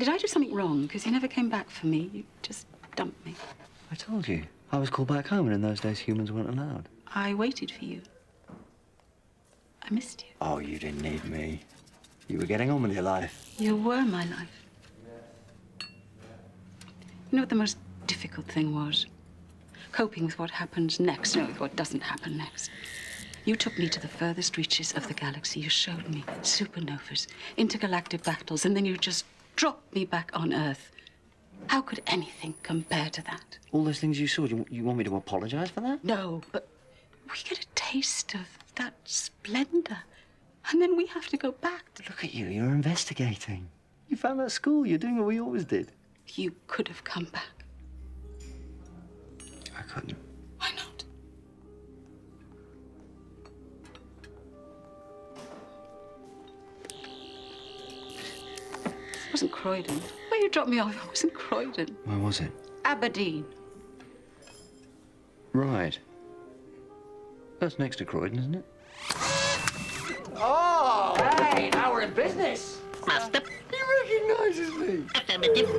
Did I do something wrong? Because you never came back for me. You just dumped me. I told you. I was called back home, and in those days humans weren't allowed. I waited for you. I missed you. Oh, you didn't need me. You were getting on with your life. You were my life. You know what the most difficult thing was? Coping with what happens next, no, with what doesn't happen next. You took me to the furthest reaches of the galaxy. You showed me supernovas, intergalactic battles, and then you just dropped me back on Earth. How could anything compare to that? All those things you saw, you want me to apologize for that? No, but we get a taste of that splendor, and then we have to go back. Look at you, you're investigating. You found that school, you're doing what we always did. You could have come back. I couldn't. Why not? It wasn't Croydon. Where you dropped me off, it wasn't Croydon. Where was it? Aberdeen. Right. That's next to Croydon, isn't it? Oh! Hey, now we're in business! Master. He recognizes me. Affirmative.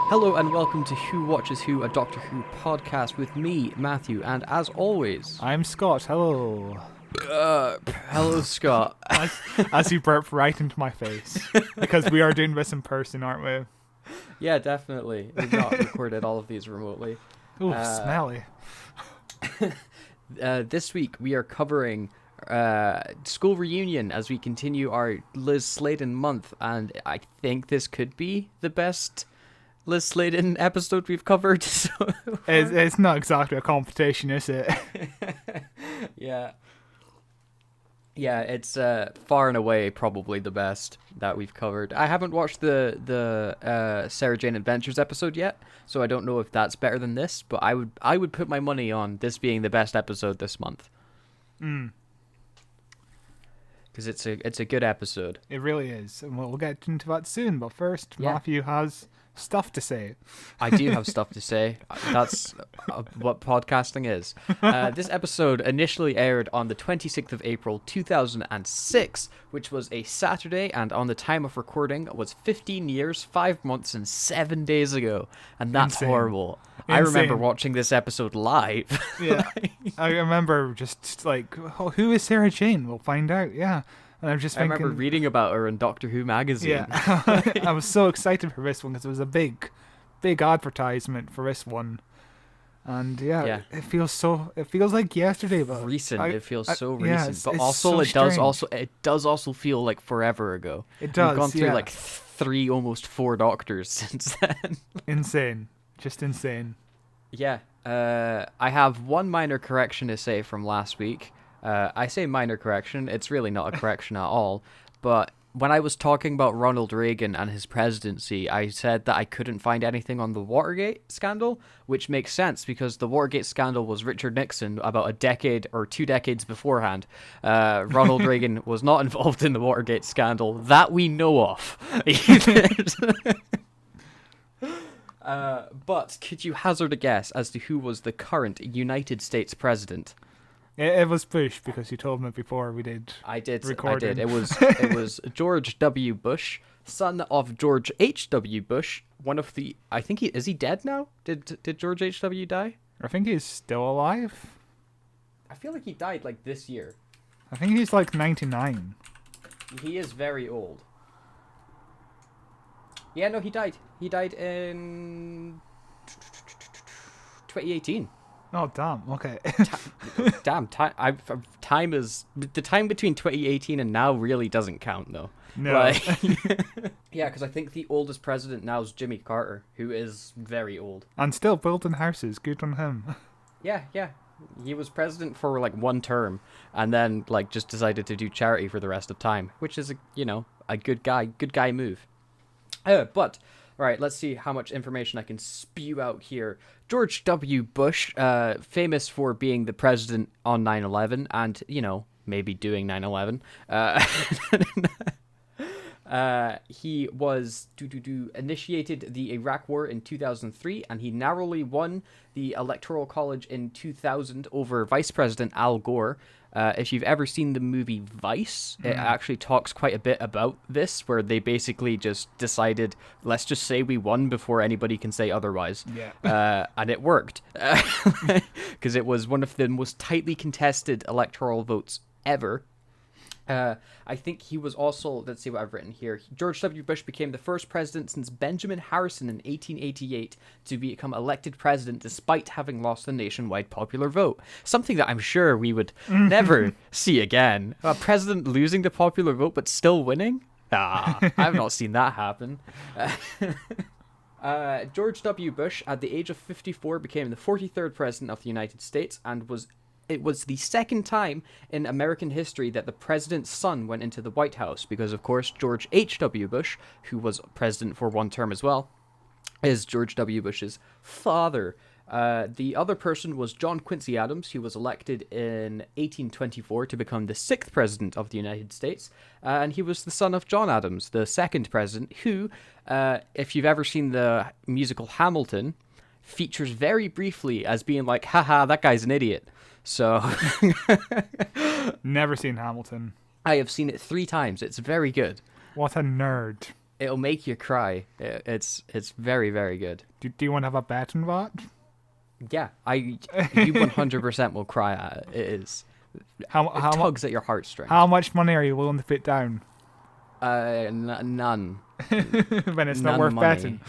Hello and welcome to Who Watches Who, a Doctor Who podcast with me, Matthew, and as always... I'm Scott, hello. Hello, Scott. As you burp right into my face. Because we are doing this in person, aren't we? Yeah, definitely. We've not recorded all of these remotely. Ooh, smelly. This week we are covering school reunion as we continue our Liz Sladen month, and I think this could be the best Liz Sladen episode we've covered. So it's not exactly a competition, is it? Yeah, it's far and away probably the best that we've covered. I haven't watched the Sarah Jane Adventures episode yet, so I don't know if that's better than this, but I would put my money on this being the best episode this month. Because it's a good episode. It really is, and we'll get into that soon, but first, Matthew has stuff to say. I do have stuff to say. That's what podcasting is. This episode initially aired on the 26th of April 2006, which was a Saturday, and on the time of recording was 15 years, 5 months, and 7 days ago. And that's Insane. Horrible. Insane. I remember watching this episode live. Yeah. I remember just like, oh, who is Sarah Jane? We'll find out, yeah. And I'm just thinking, I remember reading about her in Doctor Who magazine. Yeah. I was so excited for this one because it was a big advertisement for this one. And yeah. It feels like yesterday, but recent. It feels so yeah, recent, but it's also so it does also feel like forever ago. It does. We've gone through yeah. like 3, almost 4 doctors since then. Insane, just insane. Yeah. I have one minor correction to say from last week. I say minor correction, it's really not a correction at all, but when I was talking about Ronald Reagan and his presidency, I said that I couldn't find anything on the Watergate scandal, which makes sense because the Watergate scandal was Richard Nixon about a decade or 2 decades beforehand. Ronald Reagan was not involved in the Watergate scandal that we know of. But could you hazard a guess as to who was the current United States president? It was Bush because you told me before we did. I did. Recording. It was George W. Bush, son of George H.W. Bush. One of the, I think is he dead now? Did George H.W. die? I think he's still alive. I feel like he died like this year. I think he's like 99. He is very old. Yeah, no, he died. He died in 2018. Oh, damn. Okay. Damn, time is... The time between 2018 and now really doesn't count, though. No. Yeah, because I think the oldest president now is Jimmy Carter, who is very old. And still building houses. Good on him. Yeah. He was president for, like, 1 term, and then, like, just decided to do charity for the rest of time, which is, a good guy move. But, all right, let's see how much information I can spew out here. George W. Bush, famous for being the president on 9/11 and, maybe doing 9/11. He was initiated the Iraq War in 2003, and he narrowly won the Electoral College in 2000 over Vice President Al Gore. If you've ever seen the movie Vice, it actually talks quite a bit about this, where they basically just decided, let's just say we won before anybody can say otherwise. Yeah. And it worked, because it was one of the most tightly contested electoral votes ever. I think he was also, let's see what I've written here. George W. Bush became the first president since Benjamin Harrison in 1888 to become elected president despite having lost the nationwide popular vote. Something that I'm sure we would never see again. A president losing the popular vote but still winning? I've not seen that happen. George W. Bush, at the age of 54, became the 43rd president of the United States, and it was the second time in American history that the president's son went into the White House, because, of course, George H.W. Bush, who was president for one term as well, is George W. Bush's father. The other person was John Quincy Adams, who was elected in 1824 to become the 6th president of the United States, and he was the son of John Adams, the 2nd president, who, if you've ever seen the musical Hamilton, features very briefly as being like, haha, that guy's an idiot. So Never seen Hamilton. I have seen it 3 times. It's very good. What a nerd. It'll make you cry. It's very, very good. Do you want to have a bet on that? Yeah, you 100% will cry at it. It is. It tugs at your heartstrings. How much money are you willing to put down? None. When it's not worth betting.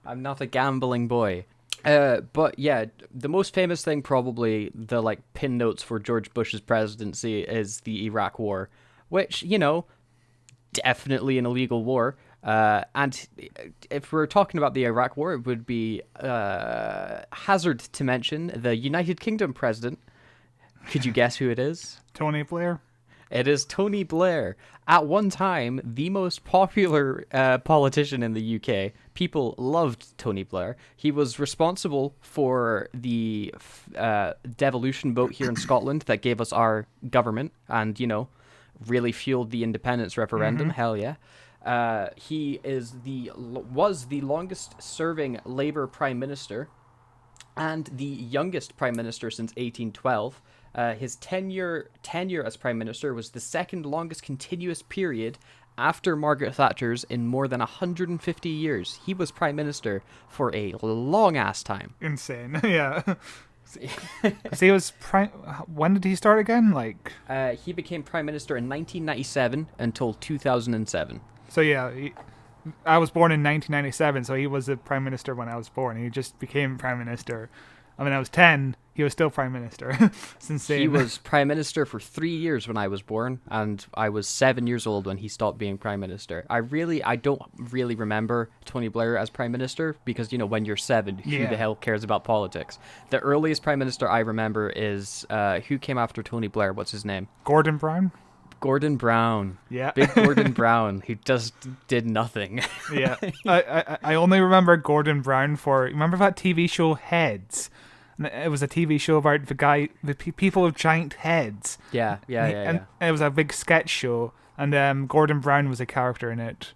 I'm not a gambling boy. But yeah, the most famous thing, probably the pin notes for George Bush's presidency, is the Iraq War, which, definitely an illegal war. And if we're talking about the Iraq War, it would be hazard to mention the United Kingdom president. Could you guess who it is? Tony Blair. It is Tony Blair. At one time, the most popular politician in the UK. People loved Tony Blair. He was responsible for the devolution vote here in Scotland that gave us our government and, really fueled the independence referendum. Hell yeah. He was the longest serving Labour Prime Minister and the youngest Prime Minister since 1812. His tenure as Prime Minister was the second longest continuous period after Margaret Thatcher's in more than 150 years. He was Prime Minister for a long-ass time. Insane, yeah. So he was when did he start again? He became Prime Minister in 1997 until 2007. So yeah, I was born in 1997, so he was the Prime Minister when I was born. He just became Prime Minister. When I was 10, he was still Prime Minister. It's insane. He was Prime Minister for 3 years when I was born, and I was 7 years old when he stopped being Prime Minister. I don't really remember Tony Blair as Prime Minister, because, when you're 7, who the hell cares about politics? The earliest Prime Minister I remember is, who came after Tony Blair? What's his name? Gordon Brown. Gordon Brown. Yeah. Big Gordon Brown, who just did nothing. Yeah. I only remember Gordon Brown remember that TV show Heads? It was a TV show about the people with giant heads. Yeah. And it was a big sketch show, and Gordon Brown was a character in it.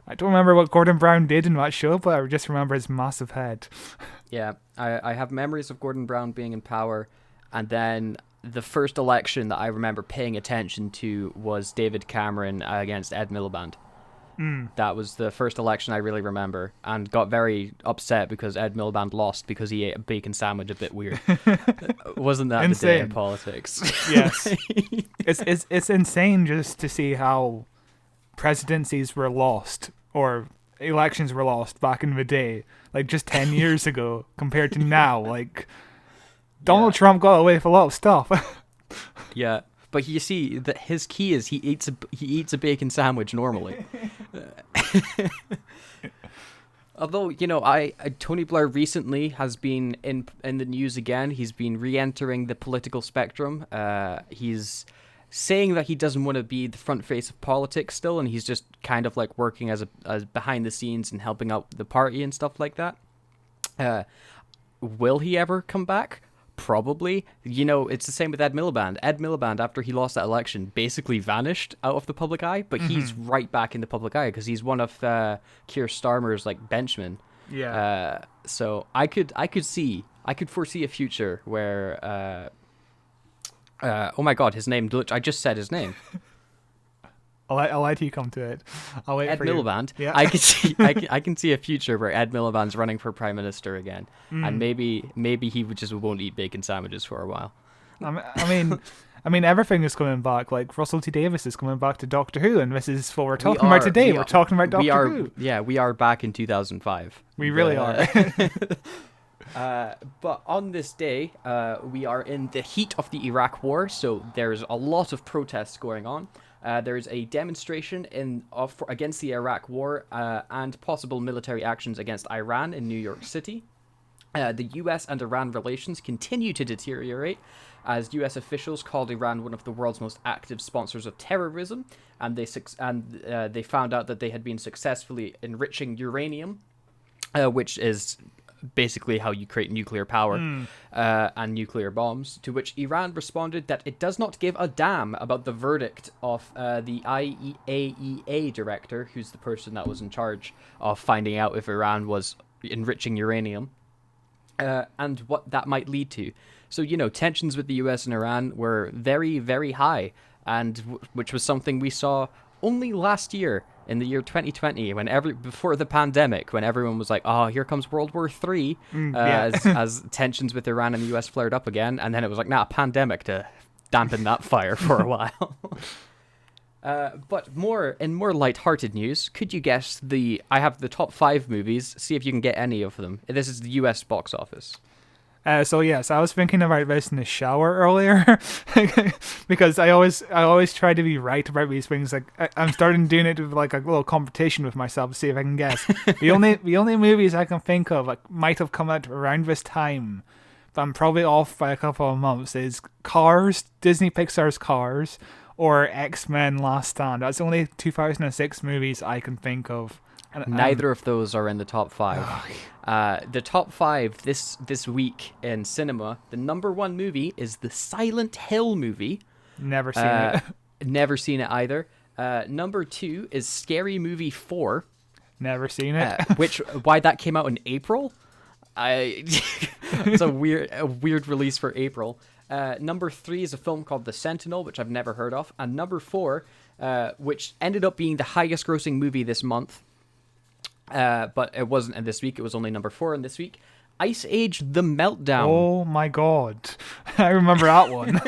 I don't remember what Gordon Brown did in that show, but I just remember his massive head. Yeah, I have memories of Gordon Brown being in power, and then the first election that I remember paying attention to was David Cameron against Ed Miliband. That was the first election I really remember, and got very upset because Ed Miliband lost because he ate a bacon sandwich a bit weird. Wasn't that insane. The day in politics? Yes. It's insane just to see how presidencies were lost, or elections were lost back in the day, just 10 years ago compared to now. Donald Trump got away with a lot of stuff. Yeah. But you see that his key is he eats a bacon sandwich normally. Although, Tony Blair recently has been in the news again. He's been re-entering the political spectrum. He's saying that he doesn't want to be the front face of politics still, and he's just kind of like working as behind the scenes and helping out the party and stuff like that. Will he ever come back? Probably. It's the same with Ed Miliband. Ed Miliband, after he lost that election, basically vanished out of the public eye, but he's right back in the public eye because he's one of Keir Starmer's like benchmen. Yeah. So I could foresee a future where oh my god, his name, I just said his name. I'll let you come to it. I'll wait Ed for Miliband. You. Yeah. I can see a future where Ed Miliband's running for prime minister again, and maybe he just won't eat bacon sandwiches for a while. I mean, everything is coming back. Like Russell T Davies is coming back to Doctor Who, and this is what we're talking about today. We're talking about Doctor Who. Yeah, we are back in 2005. We really are. But on this day, we are in the heat of the Iraq War, so there's a lot of protests going on. There's a demonstration against the Iraq War and possible military actions against Iran in New York City. The US and Iran relations continue to deteriorate as US officials called Iran one of the world's most active sponsors of terrorism, and they found out that they had been successfully enriching uranium, which is basically how you create nuclear power and nuclear bombs, to which Iran responded that it does not give a damn about the verdict of the IAEA director, who's the person that was in charge of finding out if Iran was enriching uranium, and what that might lead to. So, tensions with the US and Iran were very, very high, and which was something we saw only last year, in the year 2020, before the pandemic, when everyone was like, "Oh, here comes World War III," as tensions with Iran and the US flared up again, and then it was like, "Nah, pandemic to dampen that fire for a while." But in more lighthearted news, could you guess I have the top 5 movies. See if you can get any of them. This is the US box office. So yes, I was thinking about this in the shower earlier because I always try to be right about these things. Like I'm starting doing it with like a little competition with myself to see if I can guess. The only movies I can think of might have come out around this time, but I'm probably off by a couple of months. Is Cars, Disney Pixar's Cars, or X-Men Last Stand. That's only 2006 movies I can think of. Neither of those are in the top 5. The top 5 this week in cinema, the number 1 movie is the Silent Hill movie. Never seen it. Never seen it either. Number 2 is Scary Movie 4. Never seen it. Why that came out in April? It's a weird release for April. Number 3 is a film called The Sentinel, which I've never heard of. And number 4, which ended up being the highest grossing movie this month, but it wasn't in this week. It was only number 4 in this week. Ice Age the Meltdown. Oh my god. I remember that one.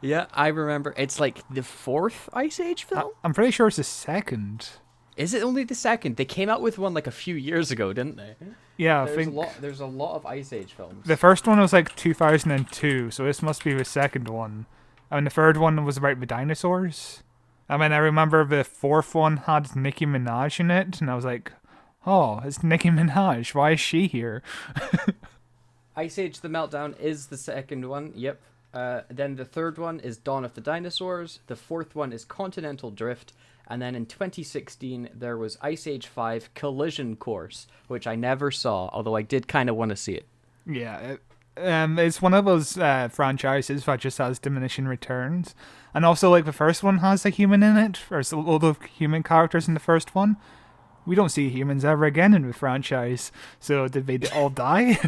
Yeah, I remember. It's like the 4th Ice Age film? I'm pretty sure it's the 2nd. Is it only the 2nd? They came out with one like a few years ago, didn't they? Yeah, there's a lot of Ice Age films. The first one was like 2002, so this must be the second one. And the third one was about the dinosaurs. I mean, I remember the 4th one had Nicki Minaj in it, and I was like, oh, it's Nicki Minaj. Why is she here? Ice Age the Meltdown is the 2nd one, yep. Then the 3rd one is Dawn of the Dinosaurs. The 4th one is Continental Drift. And then in 2016, there was Ice Age 5 Collision Course, which I never saw, although I did kind of want to see it. Yeah, it's one of those franchises that just has diminishing returns. And also, like, the first one has a human in it. There's a lot of human characters in the first one. We don't see humans ever again in the franchise. So did they all die?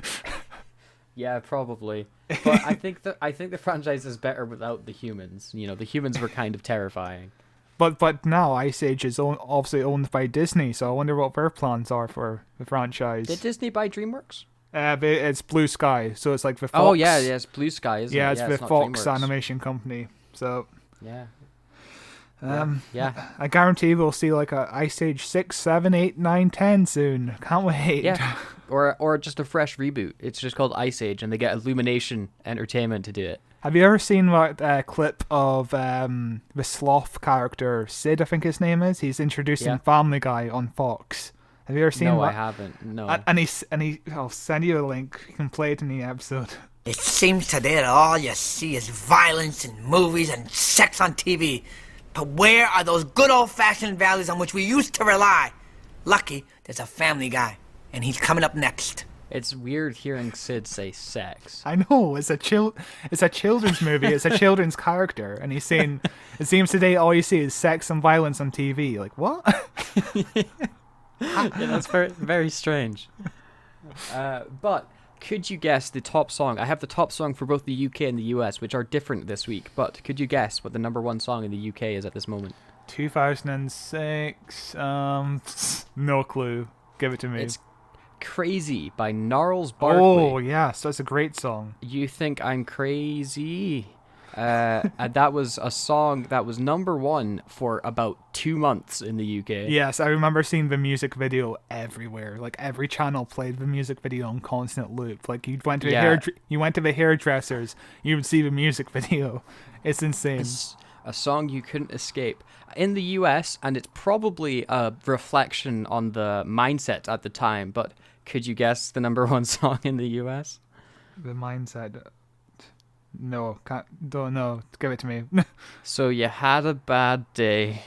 Yeah, probably. But I think the franchise is better without the humans. The humans were kind of terrifying. But now Ice Age is obviously owned by Disney, so I wonder what their plans are for the franchise. Did Disney buy DreamWorks? It's Blue Sky, so it's like the Fox. Oh yeah, it's Blue Sky, isn't it? Yeah, it's the Fox DreamWorks. animation company. So yeah. Yeah. I guarantee we'll see like a Ice Age 6, 7, 8, 9, 10 soon. Can't wait. Yeah. Or just a fresh reboot. It's just called Ice Age, and they get Illumination Entertainment to do it. Have you ever seen that clip of the sloth character, Sid, I think his name is? He's introducing Family Guy on Fox. Have you ever seen that? No, I haven't. No. And he, I'll send you a link. You can play it in the episode. It seems today that all you see is violence in movies and sex on TV. But where are those good old-fashioned values on which we used to rely? Lucky there's a Family Guy, and he's coming up next. It's weird hearing Sid say sex. I know, it's a children's movie, it's a children's character, and he's saying, it seems today all you see is sex and violence on TV. Like, what? Yeah, that's very, very strange. But could you guess the top song? I have the top song for both the UK and the US, which are different this week, but could you guess what the number one song in the UK is at this moment? 2006, no clue. Give it to me. It's Crazy by Gnarls Barkley. Oh, yes, that's a great song. You Think I'm Crazy? And that was a song that was number one for about 2 months in the UK. Yes, I remember seeing the music video everywhere. Like, every channel played the music video on constant loop. Like, you went to the hairdressers, you would see the music video. It's insane. It's a song you couldn't escape. In the US, and it's probably a reflection on the mindset at the time, but could you guess the number one song in the US? The mindset. No, don't know. Give it to me. So You Had a Bad Day.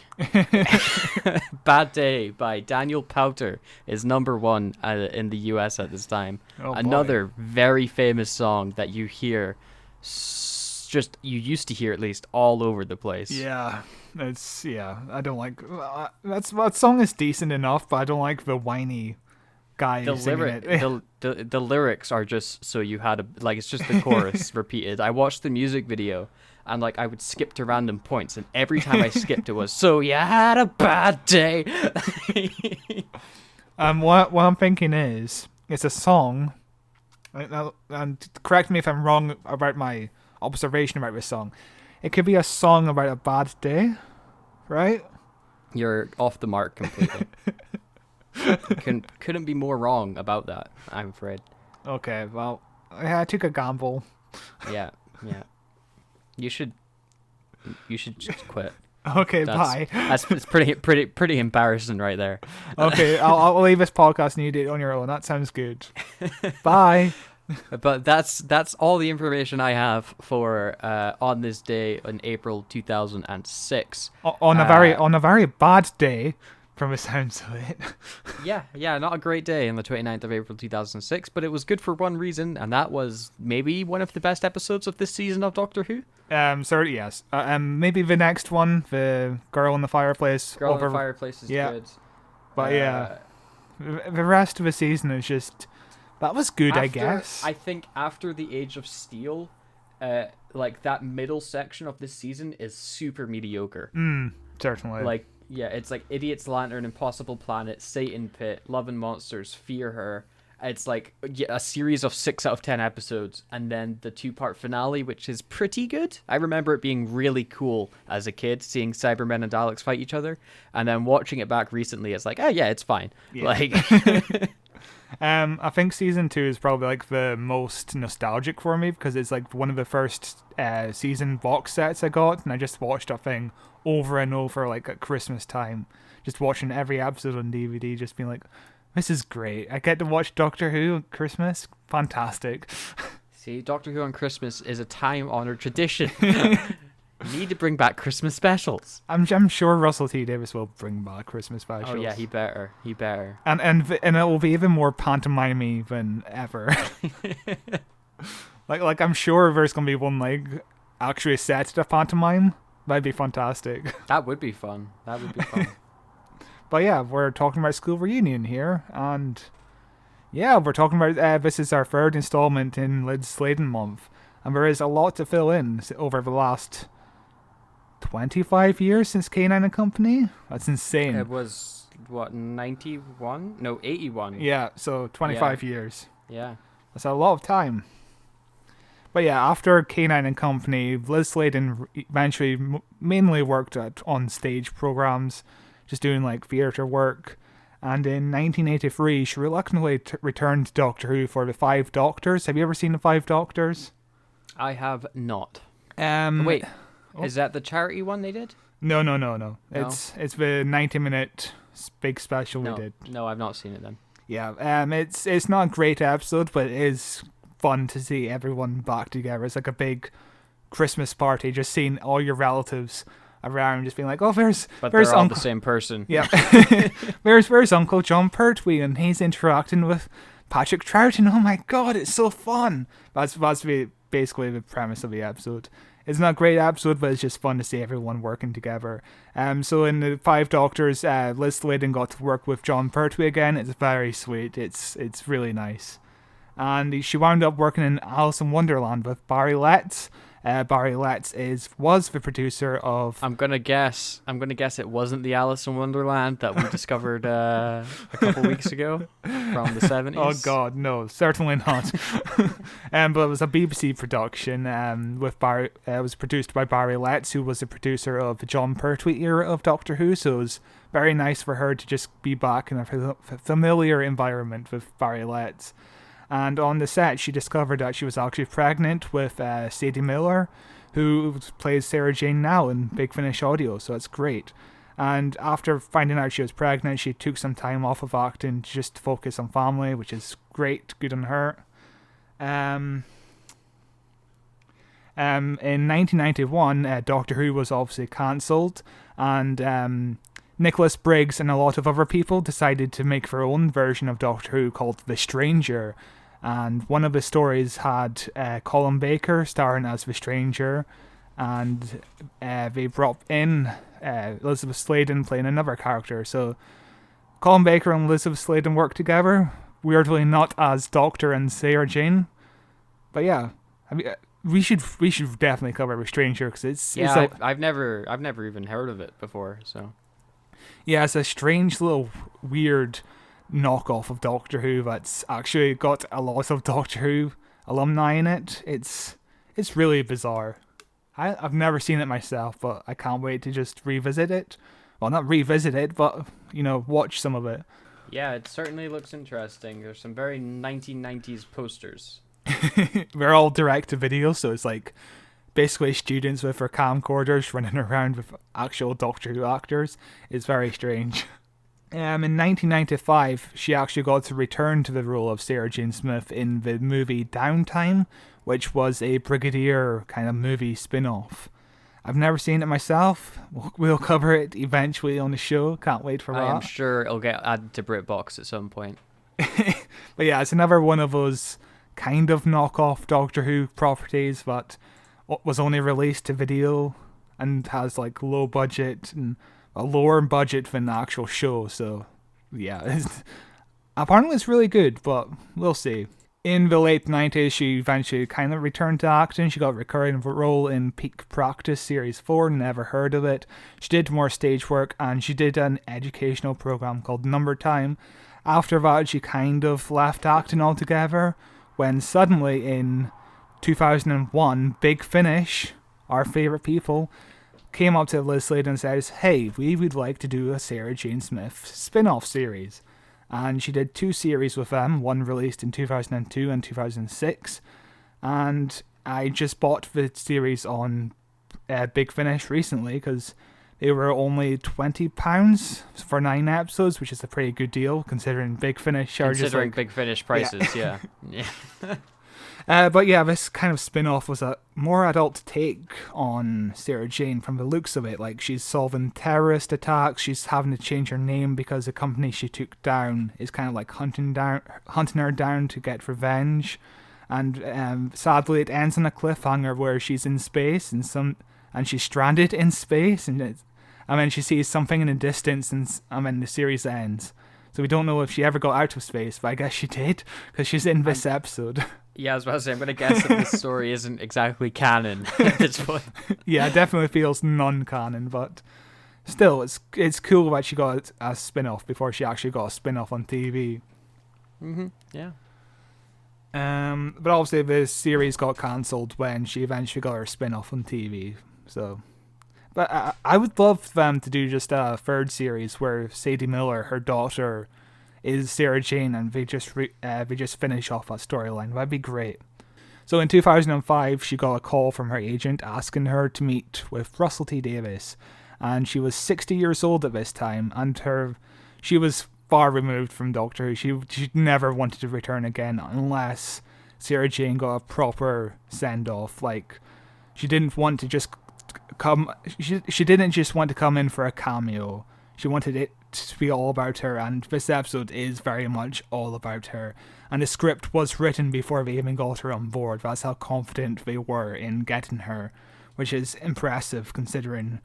Bad Day by Daniel Powter is number one in the US at this time. Oh, Another very famous song that you hear, you used to hear at least all over the place. Yeah, I don't like that song is decent enough, but I don't like the whiny guy singing it. The lyrics are just so you had it's just the chorus repeated. I watched the music video and I would skip to random points, and every time I skipped it was so you had a bad day. What I'm thinking is it's a song, and correct me if I'm wrong about my observation about this song. It could be a song about a bad day, right? You're off the mark completely. Couldn't be more wrong about that, I'm afraid. Okay, well, I took a gamble. Yeah. You should just quit. Okay, bye. It's pretty embarrassing right there. Okay, I'll leave this podcast and you do it on your own. That sounds good. Bye. But that's all the information I have for on this day in April 2006. On a very bad day, from the sounds of it. Yeah, not a great day on the 29th of April 2006, but it was good for one reason, and that was maybe one of the best episodes of this season of Doctor Who. Certainly, yes. Maybe the next one, the Girl in the Fireplace. Girl in the Fireplace is good. But the rest of the season is just. That was good, I guess. I think after the Age of Steel, that middle section of this season is super mediocre. Certainly. It's like Idiot's Lantern, Impossible Planet, Satan Pit, Love and Monsters, Fear Her. It's a series of 6 out of 10 episodes, and then the 2-part finale, which is pretty good. I remember it being really cool as a kid, seeing Cybermen and Daleks fight each other, and then watching it back recently, it's it's fine. Yeah. I think season 2 is probably the most nostalgic for me because it's one of the first season box sets I got, and I just watched that thing over and over at Christmas time, just watching every episode on DVD, just being this is great. I get to watch Doctor Who at Christmas. Fantastic. See, Doctor Who on Christmas is a time-honored tradition. You need to bring back Christmas specials. I'm sure Russell T Davies will bring back Christmas specials. Oh yeah, he better. And it will be even more pantomime than ever. I'm sure there's gonna be one actually set to pantomime. That'd be fantastic. That would be fun. But yeah, we're talking about school reunion here, and yeah, we're talking about this is our third installment in Liz Sladen month, and there is a lot to fill in over the last 25 years since K9 and Company. That's insane. It was 91? No, 81. Yeah, so 25 years. Yeah, that's a lot of time. But yeah, after K9 and Company, Liz Sladen eventually mainly worked on stage programs, just doing theatre work. And in 1983, she reluctantly returned to Doctor Who for the 5 Doctors. Have you ever seen the 5 Doctors? I have not. Wait, is that the charity one they did? No. It's the 90-minute big special we did. No, I've not seen it then. Yeah, it's not a great episode, but it is fun to see everyone back together. It's like a big Christmas party, just seeing all your relatives around, just being like, oh, there's they're all Uncle... the same person. Yeah. Where's Uncle John Pertwee, and he's interacting with Patrick Troughton. Oh my god, it's so fun. That's basically the premise of the episode. It's not a great episode, but it's just fun to see everyone working together. So in the Five Doctors, Liz Sladen got to work with John Pertwee again. It's very sweet. It's really nice. And she wound up working in Alice in Wonderland with Barry Letts. Barry Letts was the producer of... I'm gonna guess it wasn't the Alice in Wonderland that we discovered a couple weeks ago from the 70s. Oh god, no, certainly not. But it was a BBC production. With Barry, it was produced by Barry Letts, who was the producer of the John Pertwee era of Doctor Who. So it was very nice for her to just be back in a familiar environment with Barry Letts. And on the set, she discovered that she was actually pregnant with Sadie Miller, who plays Sarah Jane now in Big Finish Audio, so it's great. And after finding out she was pregnant, she took some time off of acting just to focus on family, which is great, good on her. In 1991, Doctor Who was obviously cancelled, and Nicholas Briggs and a lot of other people decided to make their own version of Doctor Who called The Stranger. And one of the stories had Colin Baker starring as the Stranger, and they brought in Elizabeth Sladen playing another character. So Colin Baker and Elizabeth Sladen worked together, weirdly not as Doctor and Sarah Jane. But yeah, I mean, we should definitely cover the Stranger, because I've never even heard of it before. So yeah, it's a strange little weird knockoff of Doctor Who that's actually got a lot of Doctor Who alumni in it. It's really bizarre. I've never seen it myself, but I can't wait to just revisit it. Well, not revisit it, but watch some of it. Yeah, it certainly looks interesting. There's some very 1990s posters. They're all direct to video, so it's like basically students with their camcorders running around with actual Doctor Who actors. It's very strange. In 1995, she actually got to return to the role of Sarah Jane Smith in the movie Downtime, which was a Brigadier kind of movie spin-off. I've never seen it myself. We'll cover it eventually on the show. Can't wait for that. I am sure it'll get added to BritBox at some point. But yeah, it's another one of those kind of knockoff Doctor Who properties that was only released to video and has like low budget and a lower budget than the actual show. So yeah, apparently it's really good, but we'll see. In the late 90s, she eventually kind of returned to acting. She got a recurring role in Peak Practice Series 4, never heard of it. She did more stage work, and she did an educational program called Number Time. After that, she kind of left acting altogether, when suddenly in 2001, Big Finish, our favourite people, came up to Liz Sladen and says, hey, we would like to do a Sarah Jane Smith spin-off series. And she did 2 series with them, one released in 2002 and 2006. And I just bought the series on Big Finish recently, because they were only £20 for 9 episodes, which is a pretty good deal, considering Big Finish charges Considering Big Finish prices, yeah. But yeah, this kind of spin-off was a more adult take on Sarah Jane from the looks of it. Like, she's solving terrorist attacks, she's having to change her name because the company she took down is kind of like hunting her down to get revenge. And sadly, it ends on a cliffhanger where she's in space and she's stranded in space, and then she sees something in the distance, and the series ends. So we don't know if she ever got out of space, but I guess she did, because she's in this episode. Yeah, I was about to say, I'm going to guess that this story isn't exactly canon at this point. Yeah, it definitely feels non-canon, but still, it's cool that she got a spin-off before she actually got a spin-off on TV. Mm-hmm, yeah. But obviously the series got cancelled when she eventually got her spin-off on TV, so... But I would love them to do just a third series where Sadie Miller, her daughter, is Sarah Jane, and they just finish off that storyline. That'd be great. So in 2005, she got a call from her agent asking her to meet with Russell T Davies, and she was 60 years old at this time, and she was far removed from Doctor Who. She never wanted to return again unless Sarah Jane got a proper send-off. Like, she didn't want to just come... She didn't just want to come in for a cameo. She wanted it to be all about her, and this episode is very much all about her. And the script was written before they even got her on board. That's how confident they were in getting her, which is impressive considering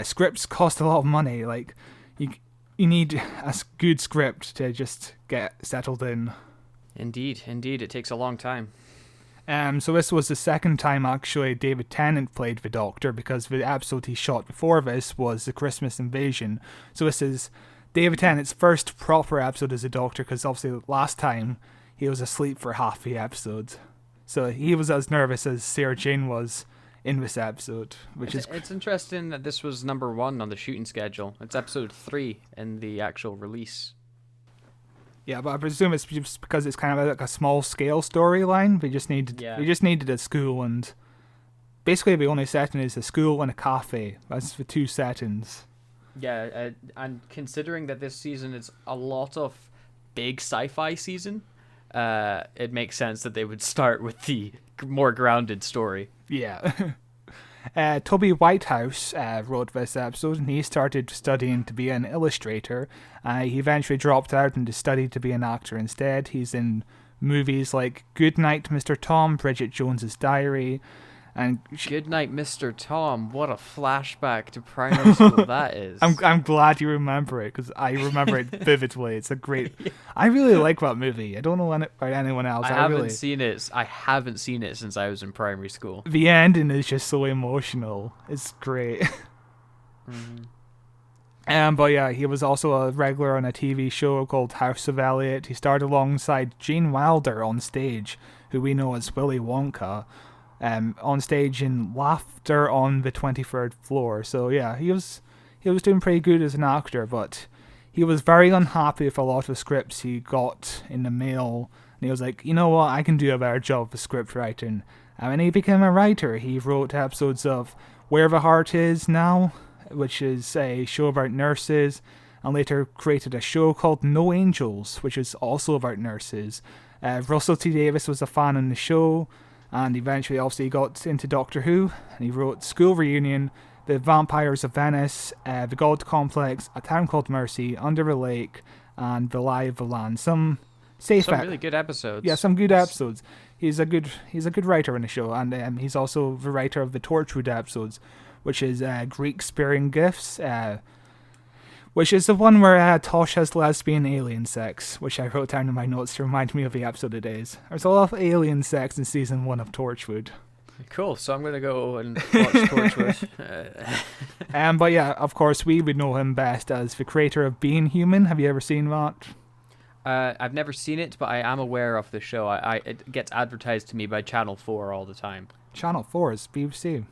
scripts cost a lot of money. Like, you need a good script to just get settled in. Indeed, it takes a long time. So this was the second time actually David Tennant played the Doctor, because the episode he shot before this was the Christmas Invasion. So this is David Tennant's first proper episode as a Doctor, because obviously last time he was asleep for half the episode. So he was as nervous as Sarah Jane was in this episode, which It's interesting that this was number 1 on the shooting schedule. It's episode 3 in the actual release. Yeah, but I presume it's just because it's kind of like a small scale storyline. They just needed a school, and basically the only setting is a school and a cafe. That's the 2 settings. Yeah, and considering that this season is a lot of big sci-fi season, it makes sense that they would start with the more grounded story. Yeah. Toby Whitehouse wrote this episode, and he started studying to be an illustrator. He eventually dropped out and studied to be an actor instead. He's in movies like Goodnight, Mr. Tom, Bridget Jones's Diary, and Goodnight, Mr. Tom. What a flashback to primary school that is. I'm glad you remember it, because I remember it vividly. It's a great... I really like that movie. I don't know about anyone else. I haven't seen it. I haven't seen it since I was in primary school. The ending is just so emotional. It's great. But yeah, he was also a regular on a TV show called House of Elliot. He starred alongside Gene Wilder on stage, who we know as Willy Wonka, on stage in Laughter on the 23rd Floor. So yeah, he was doing pretty good as an actor, but he was very unhappy with a lot of scripts he got in the mail, and he was like, you know what, I can do a better job of script writing. And when he became a writer, he wrote episodes of Where the Heart Is Now, which is a show about nurses, and later created a show called No Angels, which is also about nurses. Russell T Davies was a fan on the show, and eventually obviously he got into Doctor Who, and he wrote School Reunion, The Vampires of Venice, The God Complex, A Town Called Mercy, Under the Lake, and The Lie of the Land. Some really good episodes. Yeah, some good episodes. He's a good writer in the show, and he's also the writer of the Torchwood episodes, which is Greek Sparing Gifts, which is the one where Tosh has lesbian alien sex, which I wrote down in my notes to remind me of the episode it is. There's a lot of alien sex in season 1 of Torchwood. Cool, so I'm going to go and watch Torchwood. But yeah, of course, we would know him best as the creator of Being Human. Have you ever seen that? I've never seen it, but I am aware of the show. It gets advertised to me by Channel 4 all the time. Channel 4 is BBC.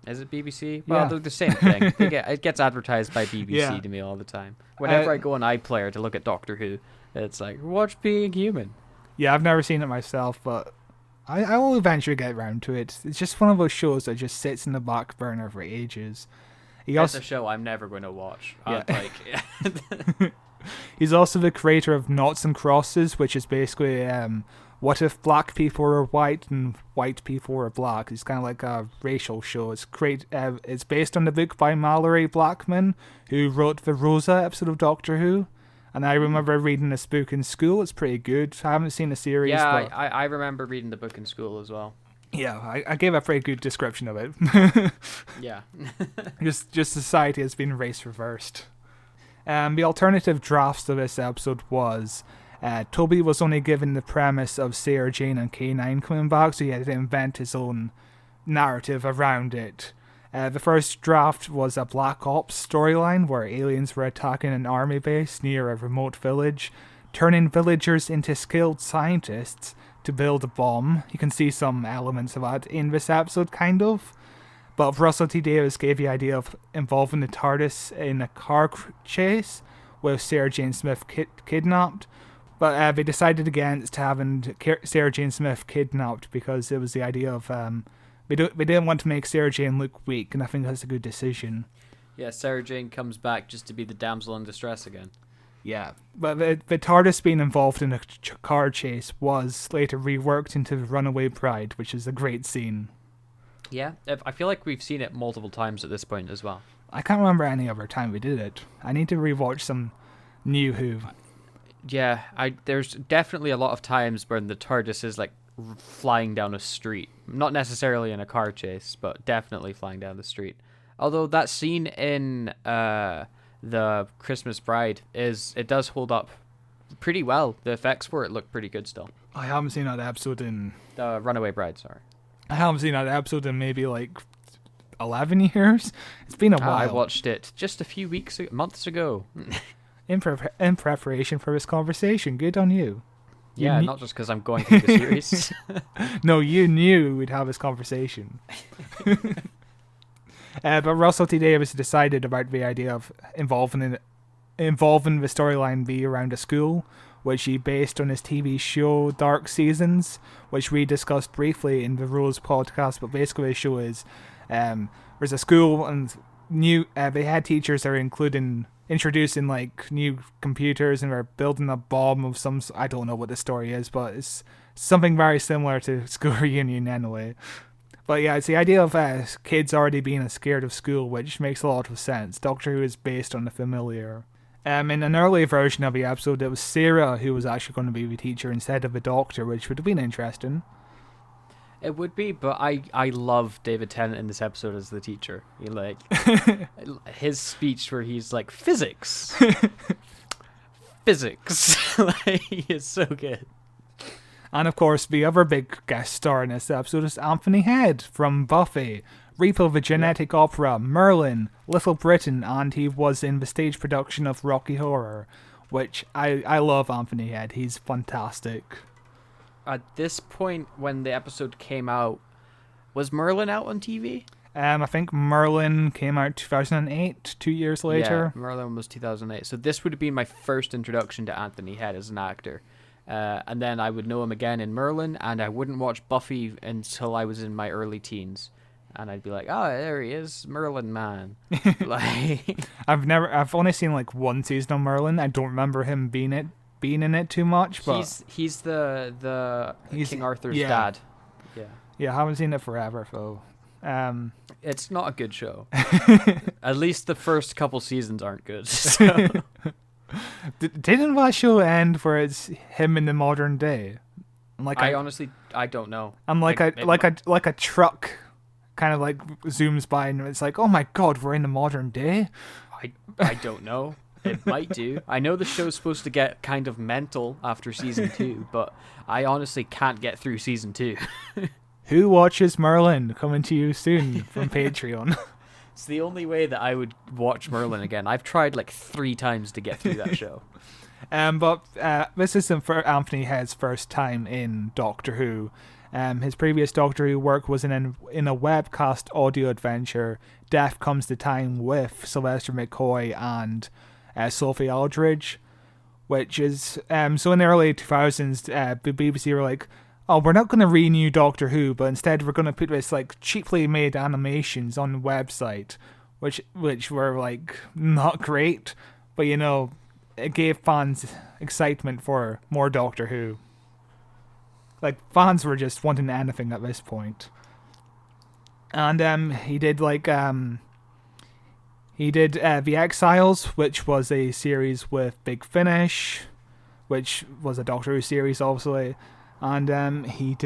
Is it BBC? Well, they're the same thing. It gets advertised by BBC to me all the time. Whenever I go on iPlayer to look at Doctor Who, it's like, watch Being Human. Yeah, I've never seen it myself, but I will eventually get around to it. It's just one of those shows that just sits in the back burner for ages. It's a show I'm never going to watch. He's also the creator of Noughts and Crosses, which is basically what if black people were white and white people were black. It's kind of like a racial show. It's based on the book by Mallory Blackman, who wrote the Rosa episode of Doctor Who. And I remember reading this book in school. It's pretty good. I haven't seen the series. Yeah, but I remember reading the book in school as well. Yeah, I gave a pretty good description of it. Yeah. just society has been race reversed. The alternative drafts of this episode was Toby was only given the premise of Sarah Jane and K9 coming back, so he had to invent his own narrative around it. The first draft was a Black Ops storyline where aliens were attacking an army base near a remote village, turning villagers into skilled scientists to build a bomb. You can see some elements of that in this episode, kind of. But Russell T Davies gave the idea of involving the TARDIS in a car chase with Sarah Jane Smith kidnapped. But they decided against having Sarah Jane Smith kidnapped because it was the idea of they didn't want to make Sarah Jane look weak, and I think that's a good decision. Yeah, Sarah Jane comes back just to be the damsel in distress again. Yeah, but the TARDIS being involved in a car chase was later reworked into the Runaway Bride, which is a great scene. Yeah, I feel like we've seen it multiple times at this point as well. I can't remember any other time we did it. I need to rewatch some New Who. Yeah, there's definitely a lot of times when the TARDIS is like flying down a street. Not necessarily in a car chase, but definitely flying down the street. Although that scene in the Christmas Bride it does hold up pretty well. The effects for it look pretty good still. I haven't seen that episode in... The Runaway Bride, sorry. I haven't seen that episode in maybe like 11 years. It's been a while. I watched it just a few months ago. In preparation for this conversation. Good on you. Yeah, not just because I'm going through the series. No, you knew we'd have this conversation. But Russell T Davies decided about the idea of involving the storyline be around a school, which he based on his TV show Dark Seasons, which we discussed briefly in the Rules podcast. But basically the show is there's a school and they had teachers that are introducing like new computers and are building a bomb of some... I don't know what the story is, but it's something very similar to School Reunion anyway. But yeah, it's the idea of kids already being scared of school, which makes a lot of sense. Doctor Who is based on the familiar. In an early version of the episode, it was Sarah who was actually going to be the teacher instead of the Doctor, which would have been interesting. It would be, but I love David Tennant in this episode as the teacher. His speech where he's like, physics. Physics. He is so good. And of course, the other big guest star in this episode is Anthony Head from Buffy, Repo the Genetic Opera, Merlin, Little Britain, and he was in the stage production of Rocky Horror, which I love Anthony Head. He's fantastic. At this point, when the episode came out, was Merlin out on TV? I think Merlin came out 2008, 2 years later. Yeah, Merlin was 2008. So this would have been my first introduction to Anthony Head as an actor. And then I would know him again in Merlin, and I wouldn't watch Buffy until I was in my early teens. And I'd be like, oh, there he is, Merlin man. I've only seen like one season of Merlin. I don't remember him being in it too much, but he's King Arthur's dad. Yeah, I haven't seen it forever, so it's not a good show. At least the first couple seasons aren't good. So. Didn't that show end where it's him in the modern day? I honestly don't know. And like a truck kind of like zooms by and it's like, oh my god, we're in the modern day. I don't know. It might do. I know the show's supposed to get kind of mental after season 2, but I honestly can't get through season 2. Who watches Merlin? Coming to you soon from Patreon. It's the only way that I would watch Merlin again. I've tried like 3 times to get through that show. But this isn't for Anthony Head's first time in Doctor Who. His previous Doctor Who work was in a webcast audio adventure, Death Comes to Time, with Sylvester McCoy and Sophie Aldridge, which is... so in the early 2000s, the BBC were like, oh, we're not going to renew Doctor Who, but instead we're going to put this like cheaply made animations on the website, which were like not great, but you know, it gave fans excitement for more Doctor Who. Like fans were just wanting anything at this point. And he did The Exiles, which was a series with Big Finish, which was a Doctor Who series also. And he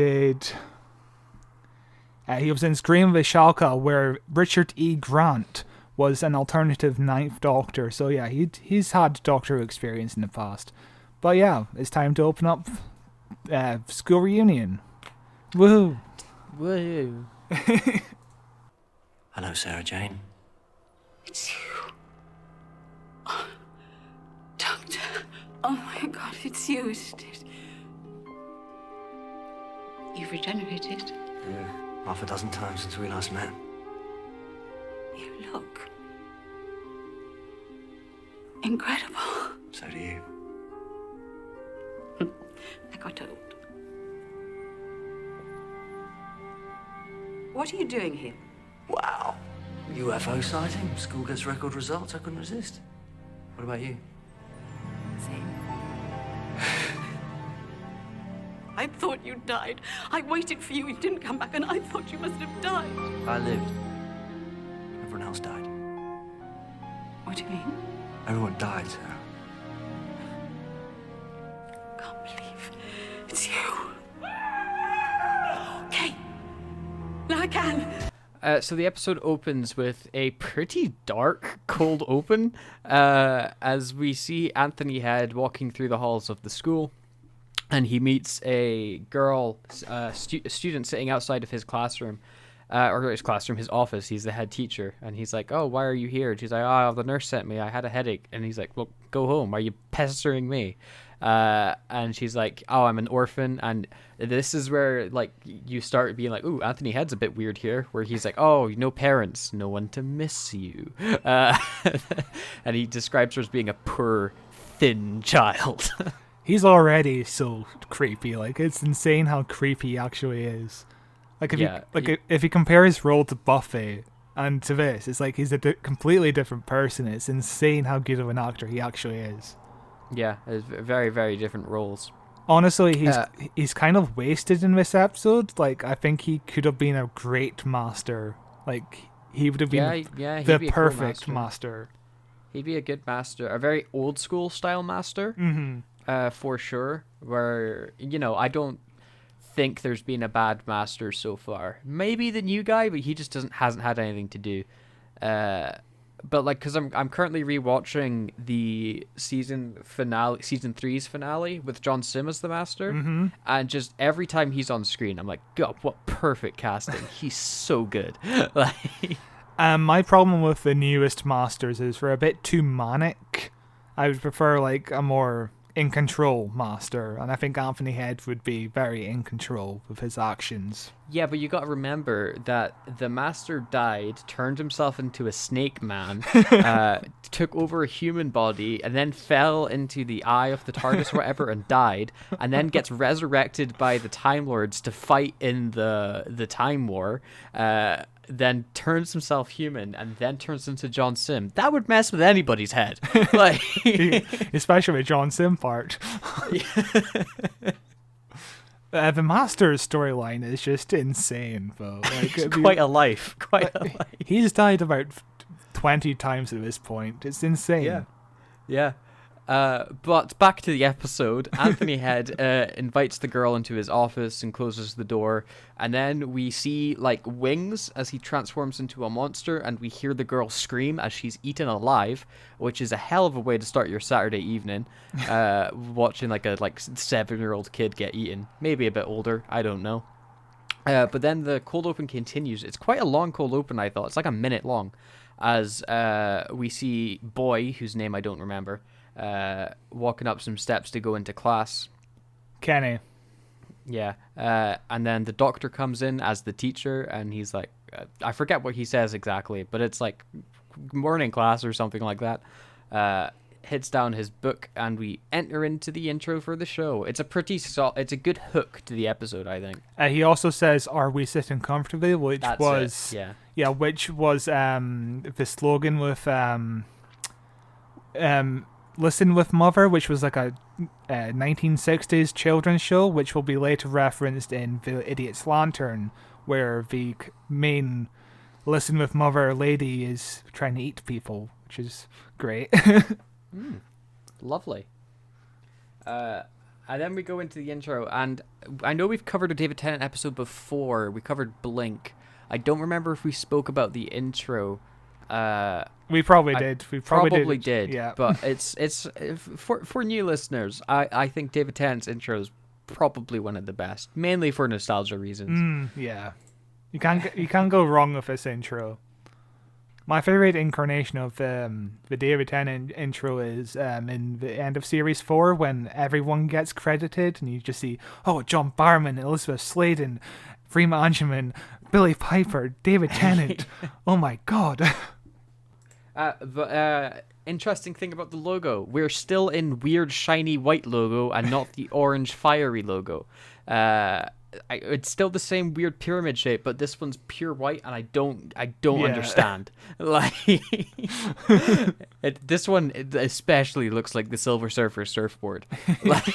was in Scream of Ishalka, where Richard E. Grant was an alternative Ninth Doctor. So yeah, he's had Doctor Who experience in the past. But yeah, it's time to open up School Reunion. Woohoo! Woohoo! Hello, Sarah Jane. It's you. Oh, Doctor. Oh my God, it's you, isn't it? You've regenerated. Yeah, half a dozen times since we last met. You look incredible. So do you. I got old. What are you doing here? Wow. UFO sighting, school gets record results, I couldn't resist. What about you? I thought you died. I waited for you. You didn't come back, and I thought you must have died. I lived. Everyone else died. What do you mean? Everyone died, Sarah. Can't believe it's you. Okay. Now I can. So the episode opens with a pretty dark, cold open, as we see Anthony Head walking through the halls of the school, and he meets a girl, a student sitting outside of his classroom, his office. He's the head teacher, and he's like, "Oh, why are you here?" And she's like, "Oh, the nurse sent me. I had a headache." And he's like, "Well, go home. Are you pestering me?" And she's like, "Oh, I'm an orphan." And this is where like you start being like, "Ooh, Anthony Head's a bit weird here," where he's like, "Oh, no parents, no one to miss you," and he describes her as being a poor, thin child. He's already so creepy. Like, it's insane how creepy he actually is. Like, if you compare his role to Buffy and to this, it's like he's a completely different person. It's insane how good of an actor he actually is. Yeah, it's very, very different roles. Honestly, he's kind of wasted in this episode. Like, I think he could have been a great master. Like, he would have been the perfect master. He'd be a good master, a very old school style master. Mm-hmm. For sure, where, you know, I don't think there's been a bad master so far. Maybe the new guy, but he just hasn't had anything to do. But like, because I'm currently rewatching the season 3's finale with John Sim as the master, and just every time he's on screen, I'm like, God, what perfect casting! He's so good. Like, my problem with the newest masters is they're a bit too manic. I would prefer like a more in control master, and I think Anthony Head would be very in control of his actions. Yeah, but you got to remember that the master died, turned himself into a snake man, took over a human body, and then fell into the eye of the TARDIS or whatever and died, and then gets resurrected by the Time Lords to fight in the Time War, then turns himself human, and then turns into John Sim. That would mess with anybody's head. Like, especially with John Sim part. The Master's storyline is just insane, though. Like, it's quite a life. He's died about 20 times at this point. It's insane. Yeah. But back to the episode. Anthony Head invites the girl into his office and closes the door, and then we see like wings as he transforms into a monster, and we hear the girl scream as she's eaten alive, which is a hell of a way to start your Saturday evening, watching like a 7-year-old kid get eaten. Maybe a bit older, I don't know. But then the cold open continues. It's quite a long cold open, I thought. It's like a minute long, as we see Boy, whose name I don't remember, walking up some steps to go into class. Kenny. Yeah. And then the doctor comes in as the teacher, and he's like, I forget what he says exactly, but it's like morning class or something like that. Hits down his book, and we enter into the intro for the show. It's a pretty it's a good hook to the episode, I think. He also says, "Are we sitting comfortably?" Which That's was which was the slogan with Listen with Mother, which was like a 1960s children's show, which will be later referenced in The Idiot's Lantern, where the main Listen with Mother lady is trying to eat people, which is great. Lovely. And then we go into the intro, and I know we've covered a David Tennant episode before. We covered Blink. I don't remember if we spoke about the intro. We probably did. We probably did. Yeah. But it's for new listeners. I think David Tennant's intro is probably one of the best, mainly for nostalgia reasons. Yeah. You can't go wrong with this intro. My favorite incarnation of the David Tennant intro is in the end of Series 4 when everyone gets credited and you just see, John Barrowman, Elizabeth Sladen, Freema Agyeman, Billy Piper, David Tennant. Oh my God. But interesting thing about the logo, we're still in weird shiny white logo and not the orange fiery logo. it's still the same weird pyramid shape, but this one's pure white, and I don't understand. Like, this one especially looks like the Silver Surfer surfboard. Like,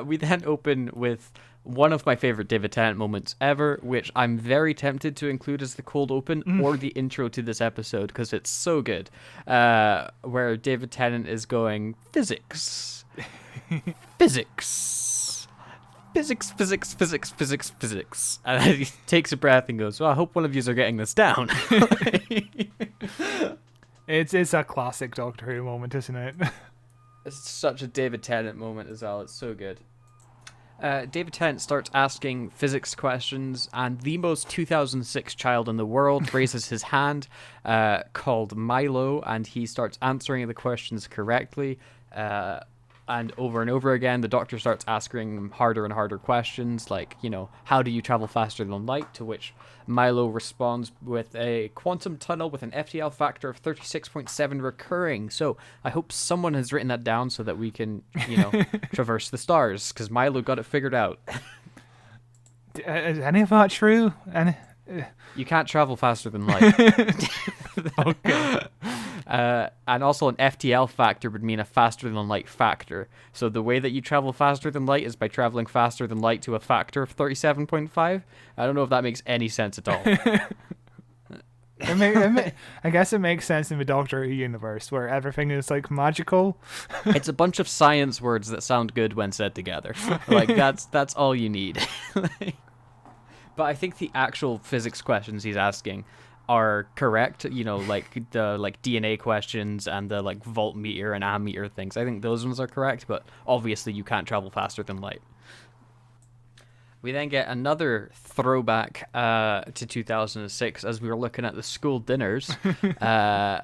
we then open with one of my favorite David Tennant moments ever, which I'm very tempted to include as the cold open or the intro to this episode because it's so good. Where David Tennant is going, physics. Physics. Physics, physics, physics, physics, physics. And then he takes a breath and goes, well, I hope one of you are getting this down. It's a classic Doctor Who moment, isn't it? It's such a David Tennant moment as well. It's so good. David Tennant starts asking physics questions, and the most 2006 child in the world raises his hand, called Milo, and he starts answering the questions correctly. And over again, the Doctor starts asking him harder and harder questions, like, how do you travel faster than light? To which Milo responds with a quantum tunnel with an FTL factor of 36.7 recurring. So I hope someone has written that down so that we can, traverse the stars, because Milo got it figured out. Is any of that true? You can't travel faster than light. Okay. And also an FTL factor would mean a faster than light factor. So the way that you travel faster than light is by traveling faster than light to a factor of 37.5. I don't know if that makes any sense at all. I guess it makes sense in the Doctor Who universe where everything is like magical. It's a bunch of science words that sound good when said together. Like that's all you need. But I think the actual physics questions he's asking are correct, like the DNA questions and the voltmeter and ammeter things. I think those ones are correct, but obviously you can't travel faster than light. We then get another throwback to 2006 as we were looking at the school dinners. I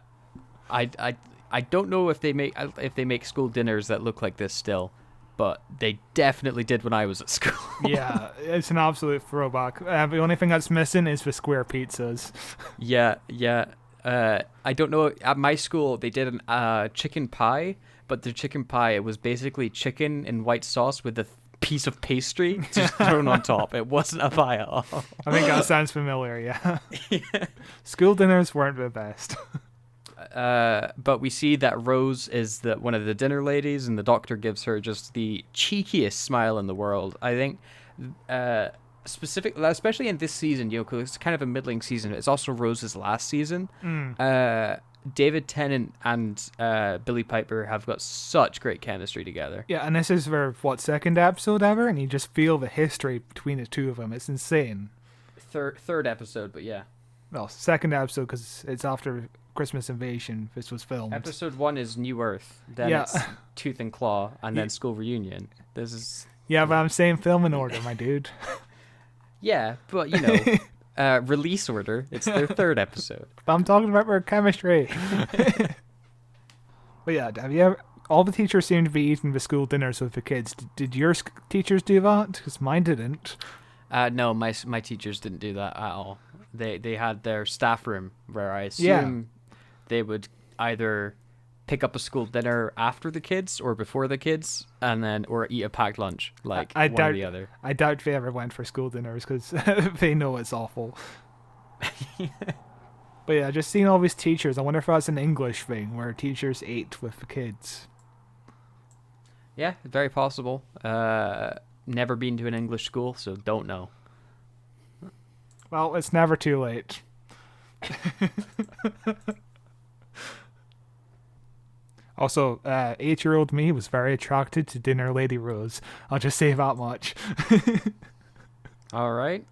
don't know if they make school dinners that look like this still, but they definitely did when I was at school. Yeah, it's an absolute throwback. The only thing that's missing is the square pizzas. Yeah. I don't know. At my school, they did a chicken pie, but the chicken pie, it was basically chicken in white sauce with a piece of pastry just thrown on top. It wasn't a pie at all. I think that sounds familiar, yeah. School dinners weren't the best. But we see that Rose is one of the dinner ladies, and the Doctor gives her just the cheekiest smile in the world. I think, especially in this season, because it's kind of a middling season. It's also Rose's last season. David Tennant and Billie Piper have got such great chemistry together. Yeah, and this is their second episode ever, and you just feel the history between the two of them. It's insane. Third episode, but yeah. Well, second episode because it's after Christmas Invasion. This was filmed. Episode 1 is New Earth, then it's Tooth and Claw, and then School Reunion. This is... Yeah, but I'm saying film in order, my dude. Yeah, but release order. It's their third episode. But I'm talking about their chemistry. But yeah, have you ever... All the teachers seem to be eating the school dinners with the kids. Did your teachers do that? Because mine didn't. No, my teachers didn't do that at all. They had their staff room where I assume they would either pick up a school dinner after the kids or before the kids, or eat a packed lunch, one or the other. I doubt they ever went for school dinners because they know it's awful. But yeah, just seeing all these teachers, I wonder if that's an English thing where teachers ate with the kids. Yeah, very possible. Never been to an English school, so don't know. Well, it's never too late. Also, 8-year-old me was very attracted to Dinner Lady Rose. I'll just say that much. All right.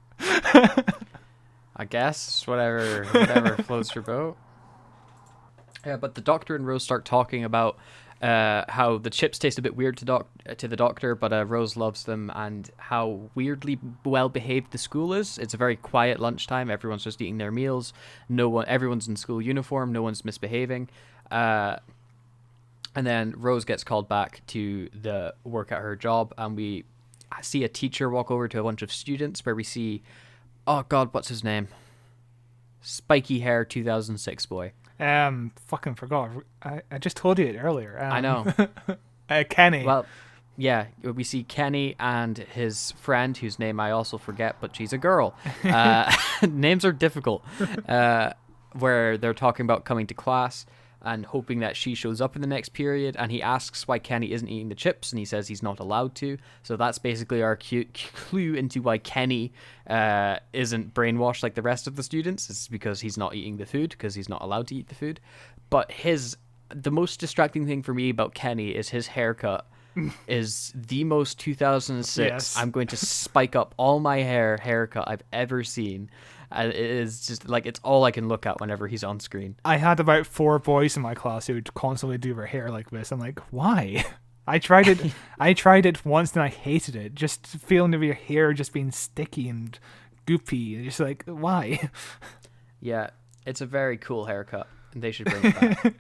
I guess whatever floats your boat. Yeah, but the Doctor and Rose start talking about how the chips taste a bit weird to the Doctor, but Rose loves them, and how weirdly well behaved the school is. It's a very quiet lunchtime. Everyone's just eating their meals. Everyone's in school uniform. No one's misbehaving. And then Rose gets called back to the work at her job, and we see a teacher walk over to a bunch of students where we see, oh God, what's his name? Spiky hair 2006 boy. Fucking forgot. I just told you it earlier. I know. Kenny. Well, yeah, we see Kenny and his friend, whose name I also forget, but she's a girl. Names are difficult. Where they're talking about coming to class and hoping that she shows up in the next period, and he asks why Kenny isn't eating the chips, and he says he's not allowed to. So that's basically our clue into why Kenny isn't brainwashed like the rest of the students. It's because he's not eating the food, because he's not allowed to eat the food. But the most distracting thing for me about Kenny is his haircut is the most 2006 Yes. I'm going to spike up all my haircut I've ever seen. And it is just like, it's all I can look at whenever he's on screen. I had about 4 boys in my class who would constantly do their hair like this. I'm like, why? I tried it once and I hated it. Just feeling of your hair just being sticky and goopy. Just like, why? Yeah, it's a very cool haircut. And they should bring it back.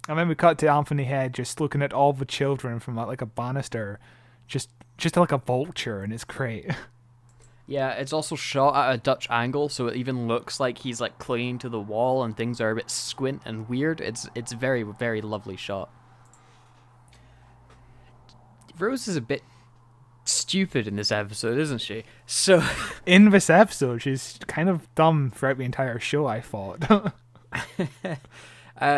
And then we cut to Anthony Head just looking at all the children from like a banister, just like a vulture, and it's great. Yeah, it's also shot at a Dutch angle, so it even looks like he's like clinging to the wall, and things are a bit squint and weird. It's very, very lovely shot. Rose is a bit stupid in this episode, isn't she? So In this episode, she's kind of dumb throughout the entire show, I thought.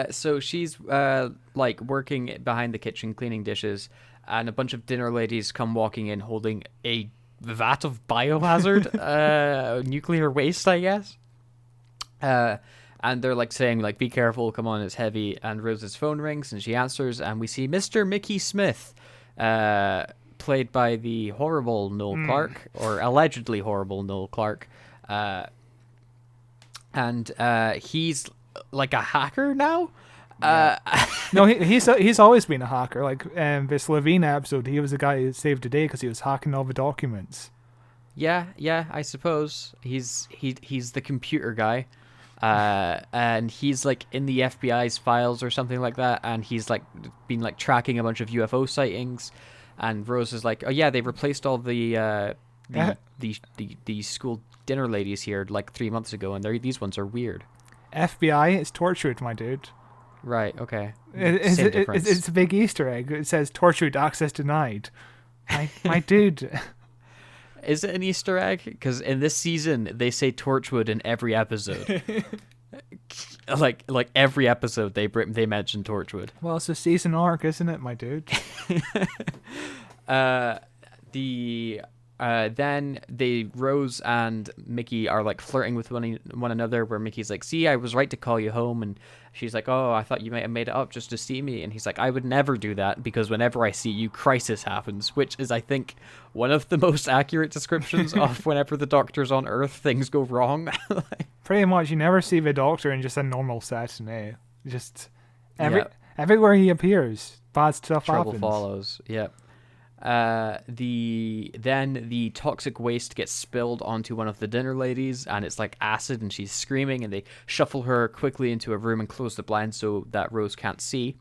So she's like working behind the kitchen cleaning dishes, and a bunch of dinner ladies come walking in holding a vat of biohazard nuclear waste, I guess. And they're like saying like, be careful, come on, it's heavy. And Rose's phone rings and she answers, and we see Mr. Mickey Smith, played by the horrible Noel Clarke, or allegedly horrible Noel Clarke. And he's like a hacker now. No, he's always been a hacker. Like this Levine episode, he was the guy who saved the day because he was hacking all the documents. Yeah, I suppose he's the computer guy, and he's like in the FBI's files or something like that, and he's like been like tracking a bunch of UFO sightings, and Rose is like, oh yeah, they replaced all the school dinner ladies here like 3 months ago, and these ones are weird. FBI is tortured, my dude. Right. Okay. Same difference. It's a big Easter egg. It says tortured, access denied. My dude. Is it an Easter egg? Because in this season they say Torchwood in every episode. like every episode they mention Torchwood. Well, it's a season arc, isn't it, my dude? Then Rose and Mickey are like flirting with one another, where Mickey's like, see, I was right to call you home, and she's like, oh, I thought you might have made it up just to see me, and he's like, I would never do that, because whenever I see you, crisis happens, which is, I think, one of the most accurate descriptions of whenever the Doctor's on Earth, things go wrong. Pretty much, you never see the Doctor in just a normal setting, eh? Just everywhere he appears, bad stuff Trouble happens. follows. Yep. The toxic waste gets spilled onto one of the dinner ladies, and it's like acid, and she's screaming, and they shuffle her quickly into a room and close the blinds so that Rose can't see.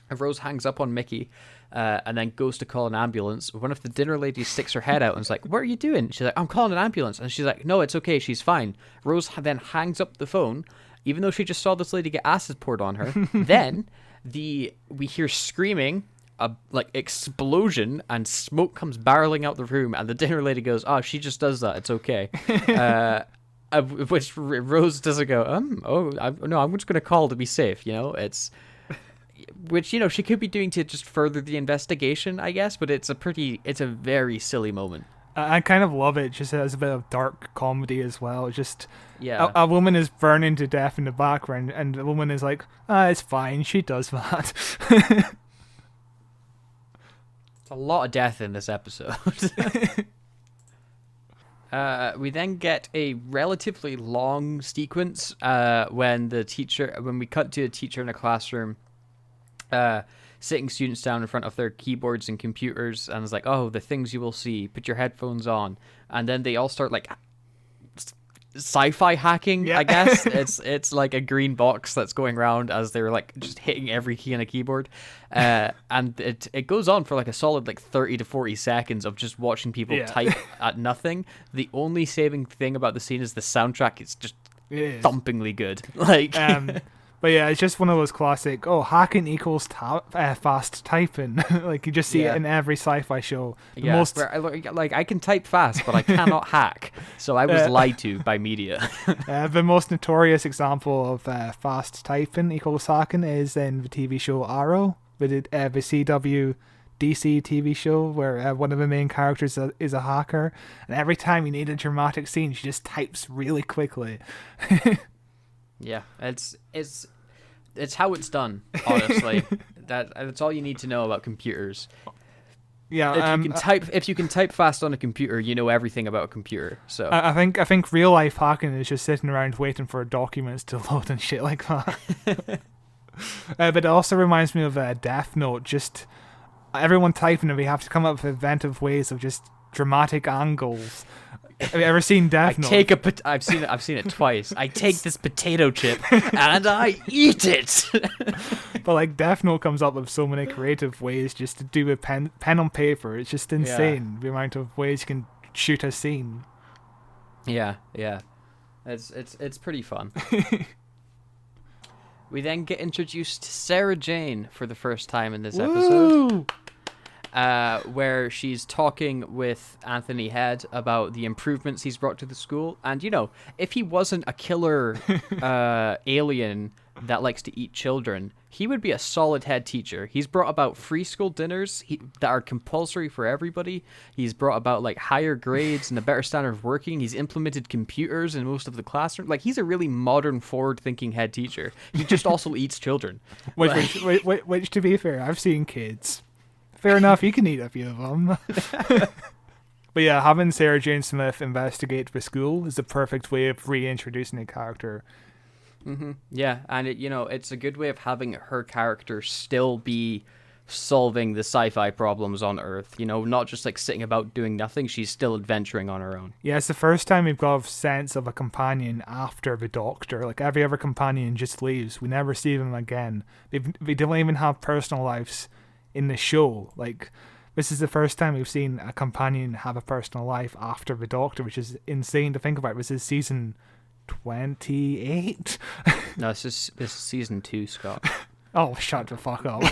And Rose hangs up on Mickey, and then goes to call an ambulance. One of the dinner ladies sticks her head out and is like, what are you doing? She's like, I'm calling an ambulance. And she's like, no, it's okay, she's fine. Rose then hangs up the phone, even though she just saw this lady get acid poured on her. Then we hear screaming, a like explosion, and smoke comes barreling out the room, and the dinner lady goes, oh, she just does that, it's okay. Which Rose doesn't go, no, I'm just gonna call to be safe, it's which, she could be doing to just further the investigation, I guess, but it's a very silly moment. I kind of love it. Just has a bit of dark comedy as well. Just Yeah. a woman is burning to death in the background, and the woman is like, it's fine, she does that. A lot of death in this episode. We then get a relatively long sequence when we cut to a teacher in a classroom sitting students down in front of their keyboards and computers, and it's like, oh, the things you will see, put your headphones on, and then they all start like sci-fi hacking. I guess it's like a green box that's going around as they're like just hitting every key on a keyboard, and it goes on for like a solid like 30 to 40 seconds of just watching people type at nothing. The only saving thing about the scene is the soundtrack is just thumpingly good. Like But yeah, it's just one of those classic, hacking equals fast typing. Like, you just see it in every sci-fi show. Where I can type fast, but I cannot hack. So I was lied to by media. The most notorious example of fast typing equals hacking is in the TV show Arrow, with the CW DC TV show where one of the main characters is a hacker, and every time you need a dramatic scene, she just types really quickly. Yeah, it's how it's done. Honestly, that's all you need to know about computers. Yeah, if you can type fast on a computer, you know everything about a computer. So I think real life hacking is just sitting around waiting for documents to load and shit like that. But it also reminds me of Death Note. Just everyone typing, and we have to come up with inventive ways of just dramatic angles. Have you ever seen Death Note? I've seen it twice. I take this potato chip and I eat it. But like Death Note comes up with so many creative ways just to do with pen on paper. It's just insane the amount of ways you can shoot a scene. Yeah. It's pretty fun. We then get introduced to Sarah Jane for the first time in this episode. Where she's talking with Anthony Head about the improvements he's brought to the school. And, if he wasn't a killer alien that likes to eat children, he would be a solid head teacher. He's brought about free school dinners that are compulsory for everybody. He's brought about, higher grades and a better standard of working. He's implemented computers in most of the classroom. He's a really modern, forward-thinking head teacher. He just also eats children. Which, to be fair, I've seen kids. Fair enough, you can eat a few of them. But yeah, having Sarah Jane Smith investigate the school is the perfect way of reintroducing a character. Mm-hmm. Yeah, and it's a good way of having her character still be solving the sci-fi problems on Earth. Not just sitting about doing nothing. She's still adventuring on her own. Yeah, it's the first time we've got a sense of a companion after the Doctor. Every other companion just leaves. We never see them again. They don't even have personal lives in the show. This is the first time we've seen a companion have a personal life after the Doctor, which is insane to think about. This is season 28. No, this is season 2, Scott. Oh, shut the fuck up.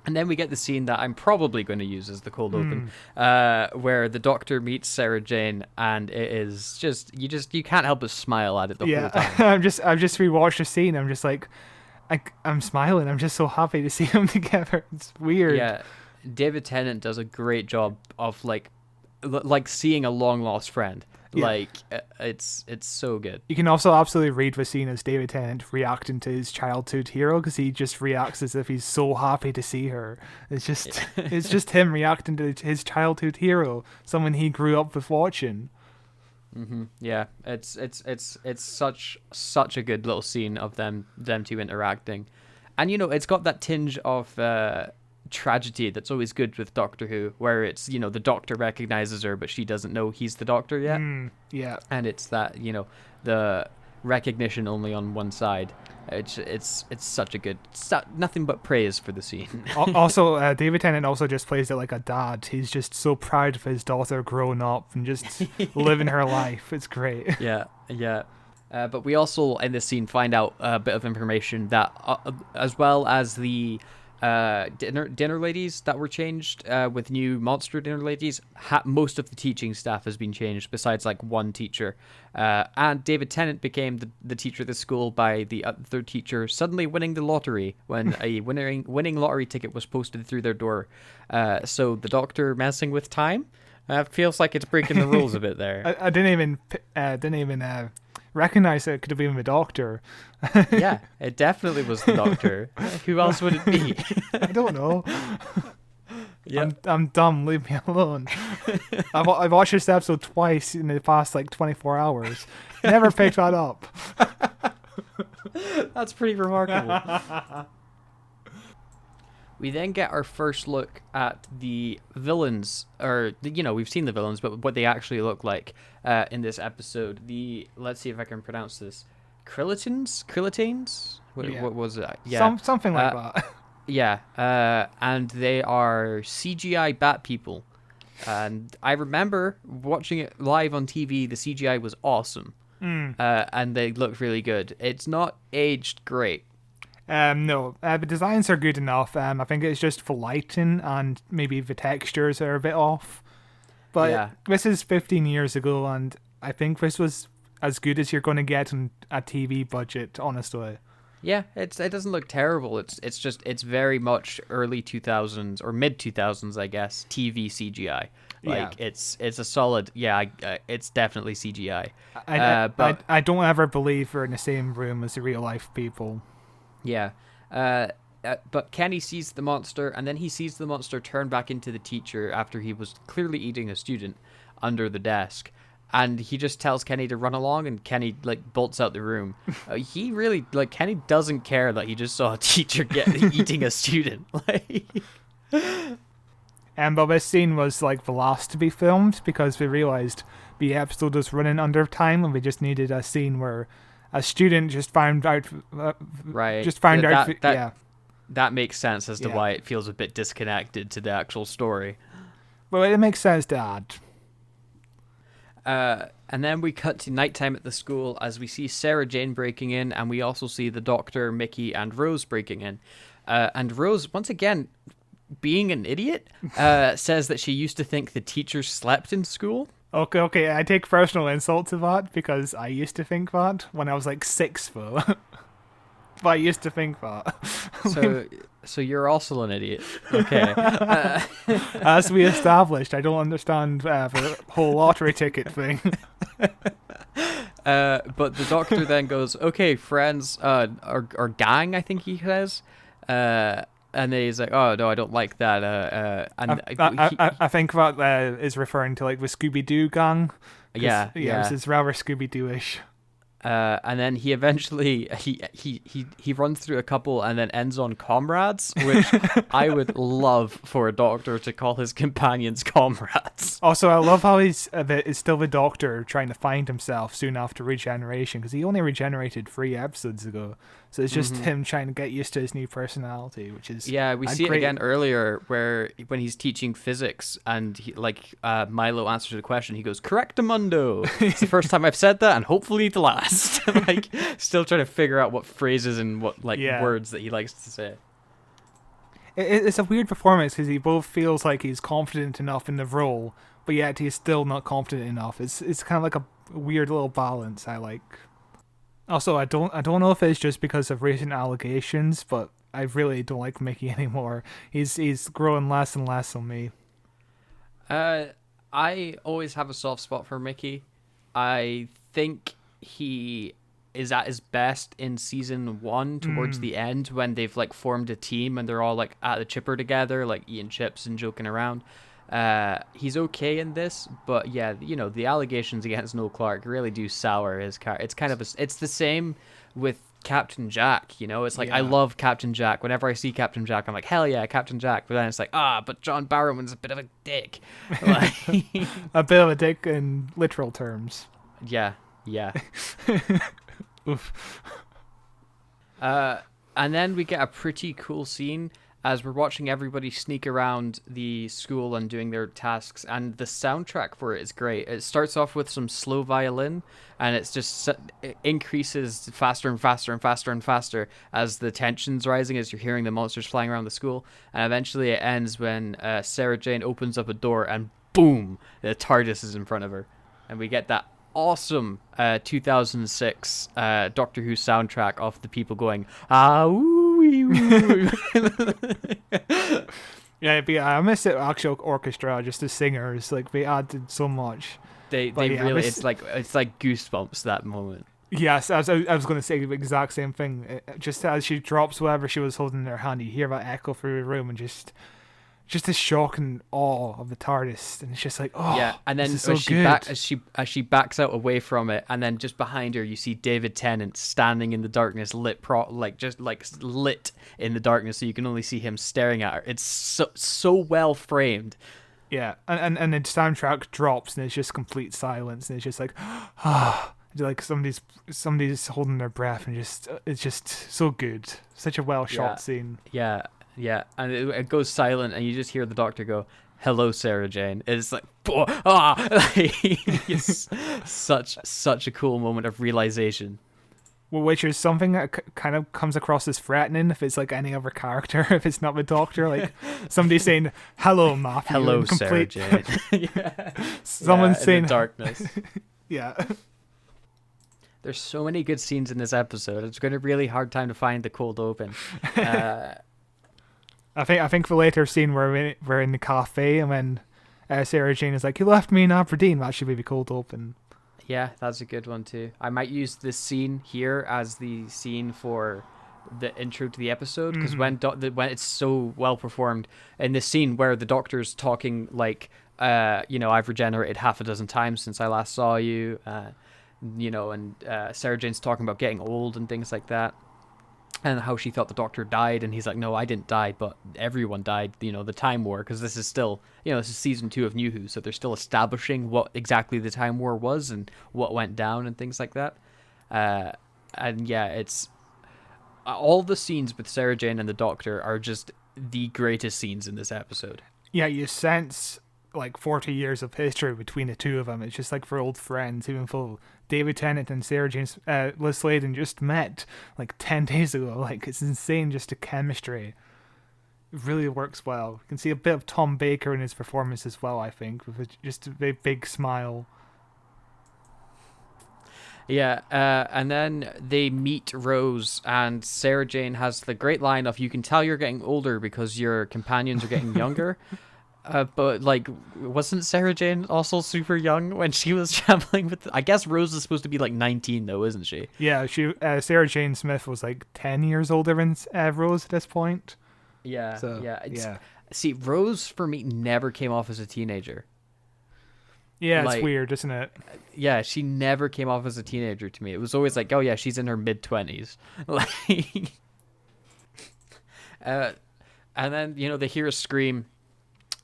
And then we get the scene that I'm probably going to use as the cold open, where the Doctor meets Sarah Jane, and it is you can't help but smile at it the whole time. I've just rewatched the scene. I'm just I'm smiling. I'm just so happy to see them together. It's weird. Yeah, David Tennant does a great job of seeing a long lost friend. Yeah. It's so good. You can also absolutely read the scene as David Tennant reacting to his childhood hero, because he just reacts as if he's so happy to see her. It's just him reacting to his childhood hero, someone he grew up with watching. Mm-hmm. Yeah, it's such a good little scene of them two interacting, and it's got that tinge of tragedy that's always good with Doctor Who, where it's the Doctor recognizes her but she doesn't know he's the Doctor yet. Yeah, and it's that the recognition only on one side. It's such a good, nothing but praise for the scene. Also, David Tennant also just plays it like a dad. He's just so proud of his daughter growing up and just living her life. It's great. Yeah. But we also in this scene find out a bit of information that, as well as the dinner ladies that were changed with new monster dinner ladies, most of the teaching staff has been changed besides one teacher, and David Tennant became the teacher of the school by the other teacher suddenly winning the lottery when a winning lottery ticket was posted through their door. So the Doctor messing with time feels like it's breaking the rules a bit there. I didn't even recognize it could have been the Doctor. Yeah, it definitely was the Doctor. Who else would it be? I don't know. Yeah, I'm dumb. Leave me alone. I've watched this episode twice in the past 24 hours. Never picked that up. That's pretty remarkable. We then get our first look at the villains, or we've seen the villains, but what they actually look like in this episode. Let's see if I can pronounce this. Krillitanes? What was it? Yeah, something like that. Yeah, and they are CGI bat people. And I remember watching it live on TV. The CGI was awesome. and they look really good. It's not aged great. No, the designs are good enough. I think it's just the lighting and maybe the textures are a bit off. But this is 15 years ago, and I think this was as good as you're going to get on a TV budget, honestly. Yeah, it doesn't look terrible. It's very much early 2000s or mid 2000s, I guess, TV CGI. Like it's a solid. It's definitely CGI. But I don't ever believe we're in the same room as the real life people. Yeah. But Kenny sees the monster, and then he sees the monster turn back into the teacher after he was clearly eating a student under the desk. And he just tells Kenny to run along, and Kenny bolts out the room. He really Kenny doesn't care that he just saw a teacher eating a student. But this scene was the last to be filmed because we realized the episode was running under time, and we just needed a scene where a student just found out. That makes sense as to why it feels a bit disconnected to the actual story. Well, it makes sense to add. And then we cut to nighttime at the school as we see Sarah Jane breaking in, and we also see the Doctor, Mickey, and Rose breaking in. And Rose, once again, being an idiot, says that she used to think the teachers slept in school. Okay, I take personal insult to that because I used to think that when I was 6 foot. But I used to think that. So you're also an idiot. Okay. As we established, I don't understand the whole lottery ticket thing. But the Doctor then goes, "Okay, friends, or gang," I think he says. And then he's like, "Oh no, I don't like that." And I think that is referring to the Scooby-Doo gang. Yeah. This is rather Scooby-Doo-ish. And then he eventually he runs through a couple and then ends on comrades, which I would love for a Doctor to call his companions comrades. Also, I love how it's still the Doctor trying to find himself soon after regeneration, because he only regenerated 3 episodes ago. So it's just him trying to get used to his new personality, which is we see it again earlier when he's teaching physics and Milo answers the question. He goes, "Correctamundo." It's the first time I've said that, and hopefully the last. Still trying to figure out what phrases and what words that he likes to say. It's a weird performance because he both feels like he's confident enough in the role, but yet he's still not confident enough. It's kind of like a weird little balance I like. Also, I don't know if it's just because of recent allegations, but I really don't like Mickey anymore. He's growing less and less on me. I always have a soft spot for Mickey. I think he is at his best in season 1 towards the end when they've formed a team and they're all at the chipper together, eating chips and joking around. He's okay in this, but the allegations against Noel Clarke really do sour his character. It's kind of it's the same with Captain Jack. It's I love Captain Jack. Whenever I see Captain Jack, I'm like, hell yeah, Captain Jack. But then it's but John Barrowman's a bit of a dick. A bit of a dick in literal terms. Yeah. Oof. And then we get a pretty cool scene as we're watching everybody sneak around the school and doing their tasks, and the soundtrack for it is great. It starts off with some slow violin, and it increases faster and faster and faster and faster as the tension's rising, as you're hearing the monsters flying around the school, and eventually it ends when Sarah Jane opens up a door and boom, the TARDIS is in front of her, and we get that awesome 2006 Doctor Who soundtrack of the people going Yeah, but I miss the actual orchestra, just the singers. They added so much. They really it's like goosebumps that moment. Yes, I was going to say the exact same thing. Just as she drops whatever she was holding in her hand, you hear that echo through the room, and just the shock and awe of the TARDIS, and it's just and then as she backs out away from it, and then just behind her you see David Tennant standing in the darkness, lit in the darkness, so you can only see him staring at her. It's so well framed. Yeah, and the soundtrack drops, and it's just complete silence, and it's just somebody's holding their breath, and it's just so good. Such a well shot scene. Yeah, and it goes silent, and you just hear the Doctor go, hello, Sarah Jane. It's like, it's such a cool moment of realization. Well, which is something that kind of comes across as threatening if it's like any other character, if it's not the Doctor. Like somebody saying, hello, Matthew. Hello, in Sarah complete... Jane. Yeah. Someone's saying... in the darkness. Yeah. There's so many good scenes in this episode. It's going to be a really hard time to find the cold open. I think the later scene where we're in the cafe and when Sarah Jane is like, you left me in Aberdeen, that should be the cold open. Yeah, that's a good one too. I might use this scene here as the scene for the intro to the episode, because when it's so well performed in this scene where the Doctor's talking like, I've regenerated half a dozen times since I last saw you, and Sarah Jane's talking about getting old and things like that, and how she thought the Doctor died, and he's like, no, I didn't die, but everyone died, the Time War, because this is still, this is season 2 of New Who, so they're still establishing what exactly the Time War was and what went down and things like that. And yeah, it's all the scenes with Sarah Jane and the Doctor are just the greatest scenes in this episode. Yeah, you sense like 40 years of history between the two of them. It's just like for old friends, even though David Tennant and Sarah Jane, Liz Sladen just met like 10 days ago. Like, it's insane, just the chemistry. It really works well. You can see a bit of Tom Baker in his performance as well, I think, with just a big smile. Yeah, and then they meet Rose, and Sarah Jane has the great line of, you can tell you're getting older because your companions are getting younger. But, like, wasn't Sarah Jane also super young when she was traveling with... I guess Rose is supposed to be, like, 19, though, isn't she? Yeah, Sarah Jane Smith was, like, 10 years older than Rose at this point. Yeah, so, yeah. See, Rose, for me, never came off as a teenager. Yeah, like, it's weird, isn't it? Yeah, she never came off as a teenager to me. It was always like, oh, yeah, she's in her mid-20s. Like... and then, they hear a scream...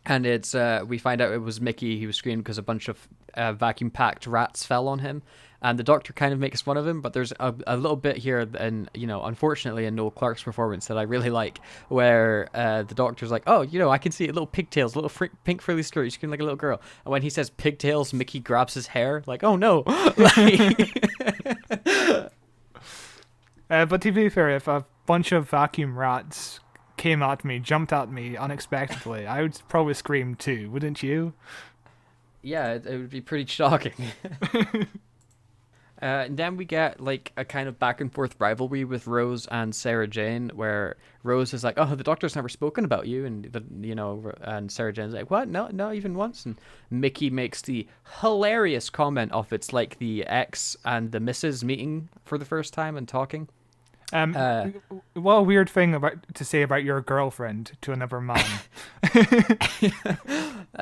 And it's we find out it was Mickey. He was screaming because a bunch of vacuum-packed rats fell on him. And the Doctor kind of makes fun of him, but there's a little bit here, and unfortunately in Noel Clarke's performance that I really like, where the Doctor's like, oh, I can see little pigtails, little pink frilly skirt, you scream like a little girl. And when he says pigtails, Mickey grabs his hair, like, oh no. But to be fair, if a bunch of vacuum rats jumped at me unexpectedly, I would probably scream too, wouldn't you? Yeah, it would be pretty shocking. And then we get like a kind of back and forth rivalry with Rose and Sarah Jane, where Rose is like, "Oh, the Doctor's never spoken about you," and and Sarah Jane's like, "What? No, not even once." And Mickey makes the hilarious comment of it's like the ex and the missus meeting for the first time and talking. What a weird thing to say about your girlfriend to another man.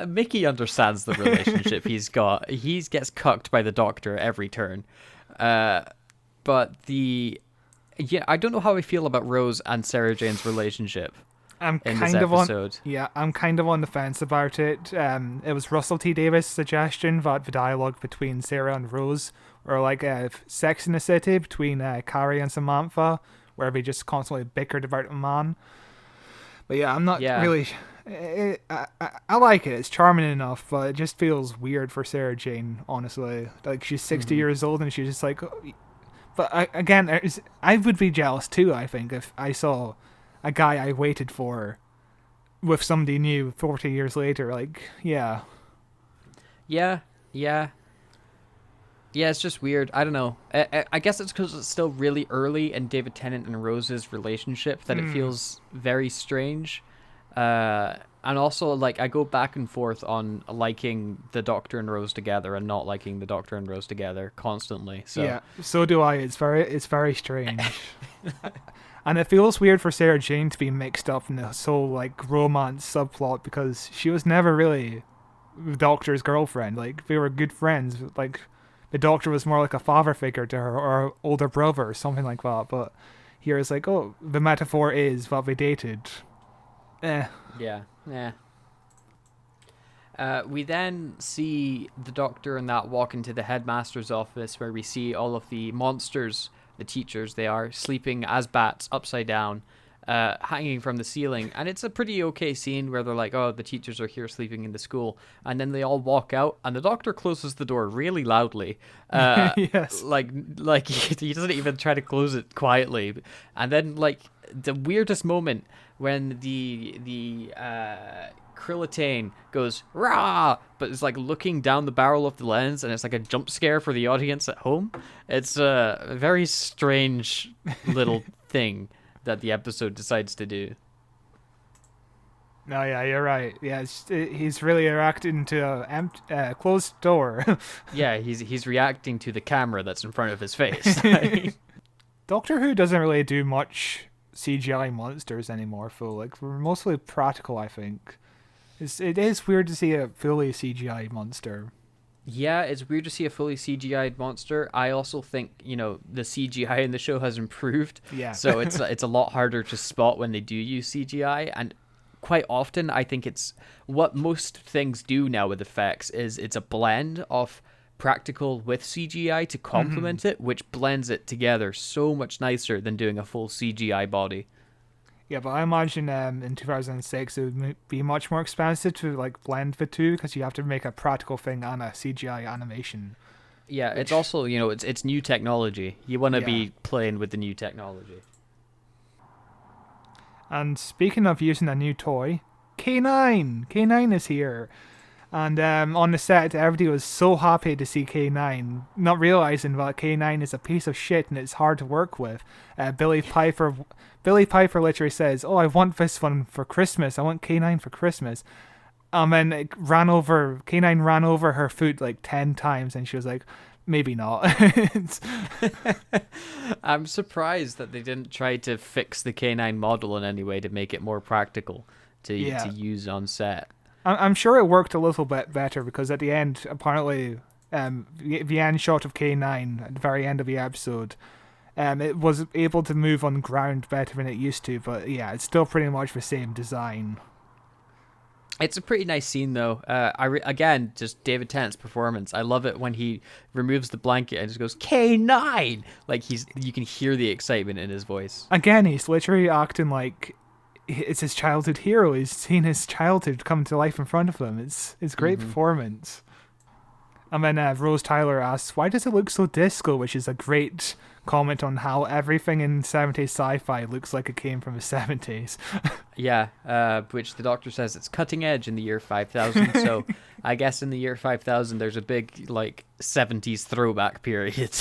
Mickey understands the relationship he's got. He gets cucked by the Doctor at every turn. But I don't know how I feel about Rose and Sarah Jane's relationship. I'm kind of on the fence about it. It was Russell T Davies' suggestion that the dialogue between Sarah and Rose, or like Sex in the City between Carrie and Samantha, where they just constantly bickered about a man. But yeah, I'm not really... I like it. It's charming enough, but it just feels weird for Sarah Jane, honestly. Like, she's 60 years old and she's just like... But I would be jealous too, I think, if I saw a guy I waited for with somebody new 40 years later. Like, yeah. Yeah, it's just weird. I don't know. I guess it's because it's still really early in David Tennant and Rose's relationship that it feels very strange. And also, like, I go back and forth on liking the Doctor and Rose together and not liking the Doctor and Rose together constantly. So. Yeah, so do I. It's very strange. And it feels weird for Sarah Jane to be mixed up in this whole, like, romance subplot, because she was never really the Doctor's girlfriend. Like, they were good friends. Like, the Doctor was more like a father figure to her, or an older brother, or something like that. But here it's like, oh, the metaphor is that they dated. Yeah. We then see the Doctor and that walk into the headmaster's office, where we see all of the monsters, the teachers they are, sleeping as bats upside down. hanging from the ceiling, and it's a pretty okay scene where they're like, oh, the teachers are here sleeping in the school, and then they all walk out, and the doctor closes the door really loudly. Yes. Like he doesn't even try to close it quietly. And then like the weirdest moment when the Krillitane goes rah, but it's like looking down the barrel of the lens, and it's like a jump scare for the audience at home. It's a very strange little thing that the episode decides to do. No, yeah, you're right. Yeah, he's really reacting to a closed door. Yeah, he's reacting to the camera that's in front of his face. Doctor Who doesn't really do much CGI monsters anymore, Phil. Like, we're mostly practical, I think. It is weird to see a fully CGI monster. Yeah, it's weird to see a fully CGI'd monster. I also think, the CGI in the show has improved. Yeah. So it's a lot harder to spot when they do use CGI. And quite often, I think it's what most things do now with effects is it's a blend of practical with CGI to complement it, which blends it together so much nicer than doing a full CGI body. Yeah, but I imagine in 2006 it would be much more expensive to like blend the two because you have to make a practical thing and a CGI animation. Yeah, it's also, it's new technology. You want to be playing with the new technology. And speaking of using a new toy, K9 is here. And on the set, everybody was so happy to see K9, not realizing that K9 is a piece of shit and it's hard to work with. Billy Piper literally says, "Oh, I want this one for Christmas. I want K9 for Christmas." And then K9 ran over her foot like 10 times, and she was like, "Maybe not." I'm surprised that they didn't try to fix the K9 model in any way to make it more practical to use on set. I'm sure it worked a little bit better because at the end, apparently, the end shot of K9 at the very end of the episode, it was able to move on ground better than it used to. But yeah, it's still pretty much the same design. It's a pretty nice scene, though. Again, just David Tennant's performance. I love it when he removes the blanket and just goes, K9! Like, you can hear the excitement in his voice. Again, he's literally acting like it's his childhood hero. He's seen his childhood come to life in front of him. It's great performance. And then Rose Tyler asks, why does it look so disco? Which is a great comment on how everything in 70s sci-fi looks like it came from the 70s. Yeah, which the Doctor says it's cutting edge in the year 5000. So I guess in the year 5000 there's a big, 70s throwback period.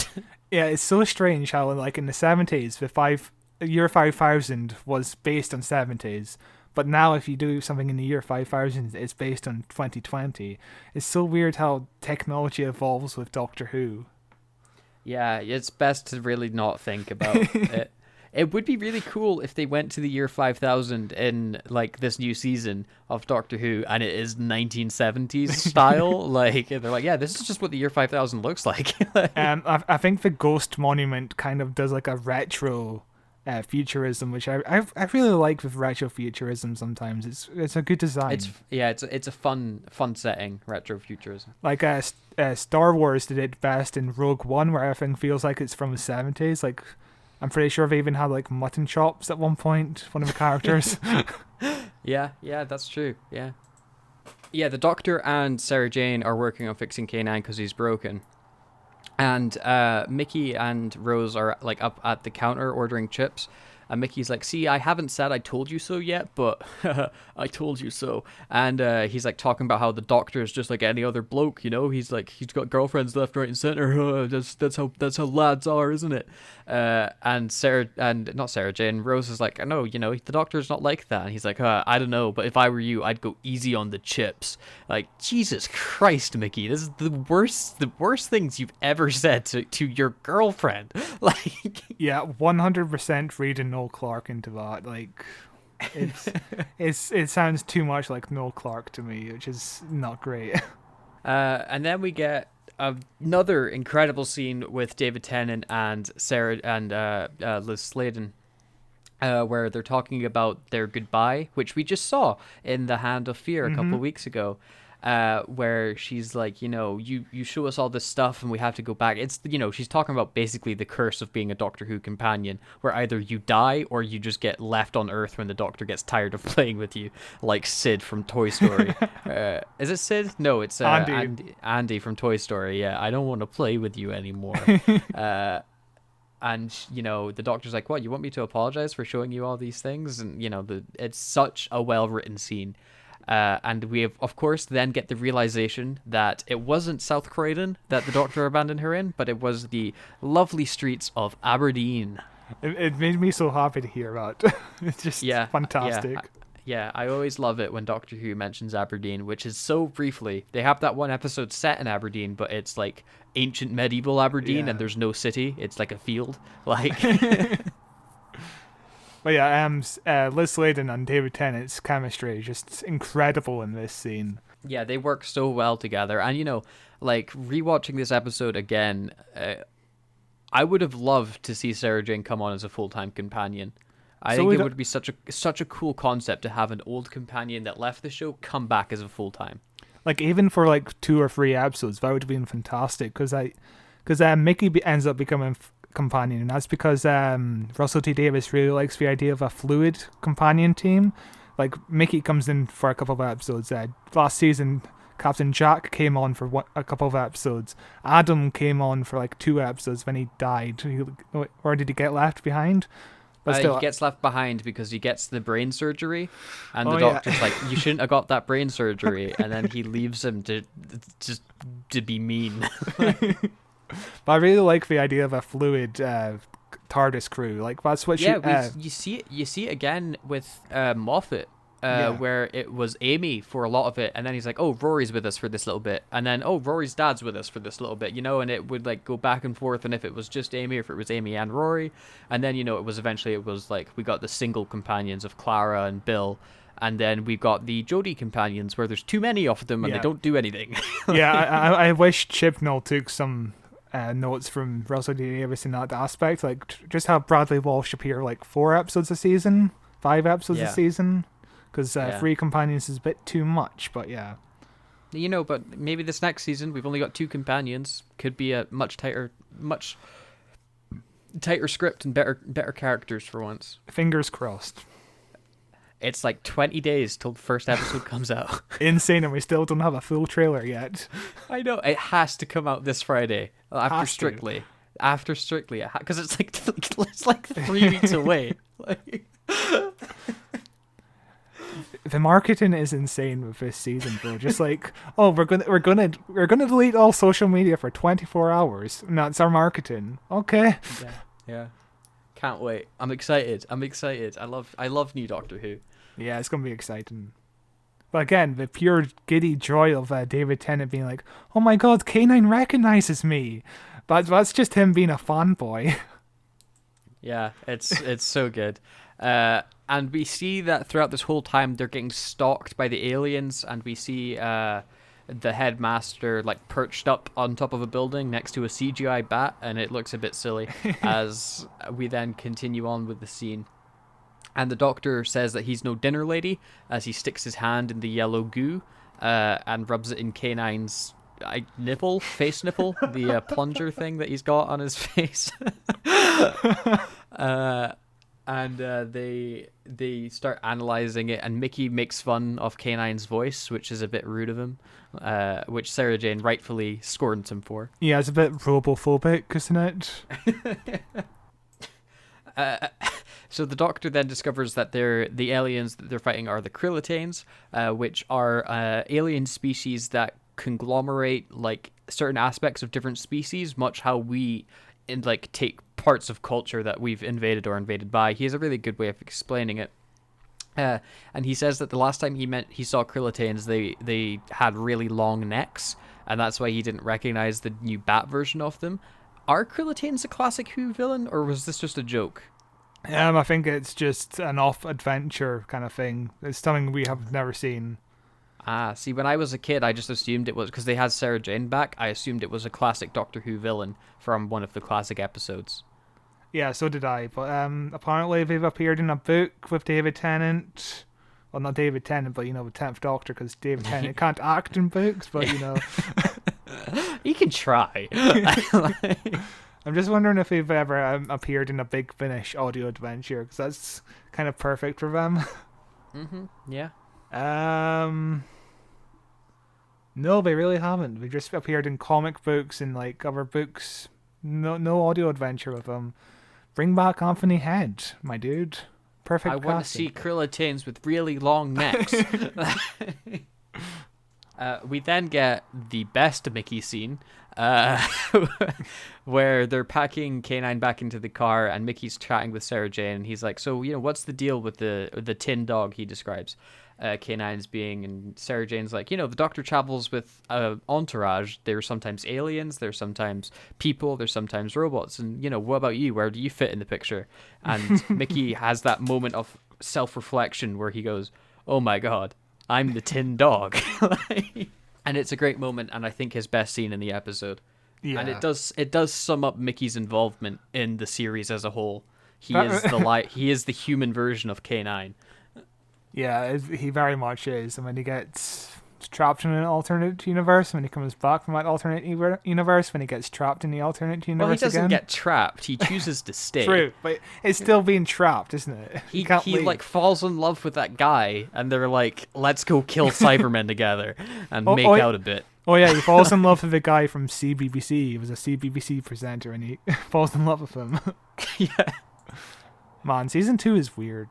Yeah, it's so strange how, in the 70s, the year 5000 was based on 70s. But now if you do something in the year 5000, it's based on 2020. It's so weird how technology evolves with Doctor Who. Yeah, it's best to really not think about it. It would be really cool if they went to the year 5000 in, this new season of Doctor Who, and it is 1970s style. They're like, yeah, this is just what the year 5000 looks like. I think the Ghost Monument kind of does, a retro futurism, which I really like with retrofuturism sometimes. It's a good design. It's a fun setting, retrofuturism. Star Wars did it best in Rogue One, where everything feels like it's from the 70s. I'm pretty sure they even had mutton chops at one point, one of the characters. Yeah, that's true. Yeah, the Doctor and Sarah Jane are working on fixing K9 because he's broken. And Mickey and Rose are up at the counter ordering chips. And Mickey's like, see, I haven't said I told you so yet, but I told you so. And he's talking about how the Doctor is just like any other bloke, He's he's got girlfriends left, right, and center. That's how lads are, isn't it? And not Sarah Jane, Rose is like, no, the Doctor's not like that. And he's like, I don't know, but if I were you, I'd go easy on the chips. Jesus Christ, Mickey, this is the worst things you've ever said to your girlfriend. Yeah, 100% reading Noel Clarke into that. It sounds too much like Noel Clarke to me, which is not great. And then we get another incredible scene with David Tennant and Sarah and Liz Sladen, where they're talking about their goodbye, which we just saw in The Hand of Fear a couple of weeks ago. where she's like, you show us all this stuff and we have to go back. It's, she's talking about basically the curse of being a Doctor Who companion, where either you die or you just get left on Earth when the Doctor gets tired of playing with you, like Sid from Toy Story. Is it Sid? No, it's Andy from Toy Story. Yeah, I don't want to play with you anymore. And, the Doctor's like, what, you want me to apologize for showing you all these things? And, it's such a well-written scene. And we, of course, then get the realization that it wasn't South Croydon that the Doctor abandoned her in, but it was the lovely streets of Aberdeen. It made me so happy to hear that. It's just fantastic. Yeah, I always love it when Doctor Who mentions Aberdeen, which is so briefly. They have that one episode set in Aberdeen, but it's like ancient medieval Aberdeen, and there's no city. It's like a field. But yeah, Liz Sladen and David Tennant's chemistry is just incredible in this scene. Yeah, they work so well together. And, rewatching this episode again, I would have loved to see Sarah Jane come on as a full-time companion. I think it would be such a cool concept to have an old companion that left the show come back as a full-time. Like, even for, 2 or 3 episodes, that would have been fantastic, because Mickey ends up becoming companion, and that's because Russell T Davies really likes the idea of a fluid companion team. Like, Mickey comes in for a couple of episodes. Last season, Captain Jack came on for a couple of episodes. Adam came on for 2 episodes when he died. Or did he get left behind? But still, he gets left behind because he gets the brain surgery, and the doctor's like, you shouldn't have got that brain surgery, and then he leaves him to be mean. But I really like the idea of a fluid TARDIS crew. That's what you see it again with Moffat, where it was Amy for a lot of it, and then he's like, oh, Rory's with us for this little bit, and then, oh, Rory's dad's with us for this little bit, and it would go back and forth, and if it was just Amy, or if it was Amy and Rory, and then it was we got the single companions of Clara and Bill. And then we've got the Jodie companions, where there's too many of them and they don't do anything. I wish Chibnall took some notes from Russell T Davies in that aspect. Just have Bradley Walsh appear 4 episodes a season, 5 episodes a season, because 3 companions is a bit too much. But yeah, but maybe this next season we've only got 2 companions. Could be a much tighter script and better characters for once. Fingers crossed. It's 20 days till the first episode comes out. Insane, and we still don't have a full trailer yet. I know. It has to come out this Friday after Strictly. After Strictly, because it's it's 3 weeks away. The marketing is insane with this season, bro. Just oh, we're gonna delete all social media for 24 hours. And that's our marketing. Okay. Yeah. Can't wait. I'm excited. I love new Doctor Who. Yeah, it's going to be exciting. But again, the pure giddy joy of David Tennant being like, oh my god, K9 recognizes me. But that's just him being a fanboy. Yeah, it's so good. And we see that throughout this whole time, they're getting stalked by the aliens, and we see the headmaster perched up on top of a building next to a CGI bat, and it looks a bit silly as we then continue on with the scene. And the Doctor says that he's no dinner lady as he sticks his hand in the yellow goo and rubs it in K9's face nipple, the plunger thing that he's got on his face. And they start analysing it, and Mickey makes fun of K9's voice, which is a bit rude of him, which Sarah Jane rightfully scorns him for. Yeah, it's a bit robophobic, isn't it? So the Doctor then discovers that the aliens that they're fighting are the Krillitanes, which are alien species that conglomerate certain aspects of different species, much how we take parts of culture that we've invaded or invaded by. He has a really good way of explaining it. And he says that the last time he saw Krillitanes, they had really long necks, and that's why he didn't recognize the new Bat version of them. Are Krillitanes a classic Who villain, or was this just a joke? I think it's just an off-adventure kind of thing. It's something we have never seen. See, when I was a kid, I just assumed it was, because they had Sarah Jane back, I assumed it was a classic Doctor Who villain from one of the classic episodes. Yeah, so did I. But apparently they've appeared in a book with David Tennant. well, not David Tennant, but, the 10th Doctor, because David Tennant can't act in books, but, He can try. I'm just wondering if they've ever appeared in a Big Finish audio adventure, because that's kind of perfect for them. Yeah. No, they really haven't. They just appeared in comic books and like other books. No audio adventure with them. Bring back Anthony Head, my dude. Perfect. I want to see Krillitanes with really long necks. We then get the best Mickey scene, where they're packing K9 back into the car, and Mickey's chatting with Sarah Jane, and he's like, "So, what's the deal with the tin dog?" He describes K9's being, and Sarah Jane's like, the Doctor travels with entourage. They're sometimes aliens, they're sometimes people, they're sometimes robots, and what about you? Where do you fit in the picture? And Mickey has that moment of self-reflection where he goes, "Oh my God, I'm the tin dog." And it's a great moment, and I think his best scene in the episode. Yeah. And it does sum up Mickey's involvement in the series as a whole. He is the human version of K9. Yeah, he very much is. And when he gets trapped in an alternate universe, when he comes back from that alternate universe, when he gets trapped in the alternate universe well, he doesn't again. Get trapped. He chooses to stay. True, but it's still being trapped, isn't it? He like falls in love with that guy, and they're like, "Let's go kill Cybermen together and make out a bit." Oh yeah, he falls in love with the guy from CBBC. He was a CBBC presenter, and he falls in love with him. Yeah. Man, season 2 is weird.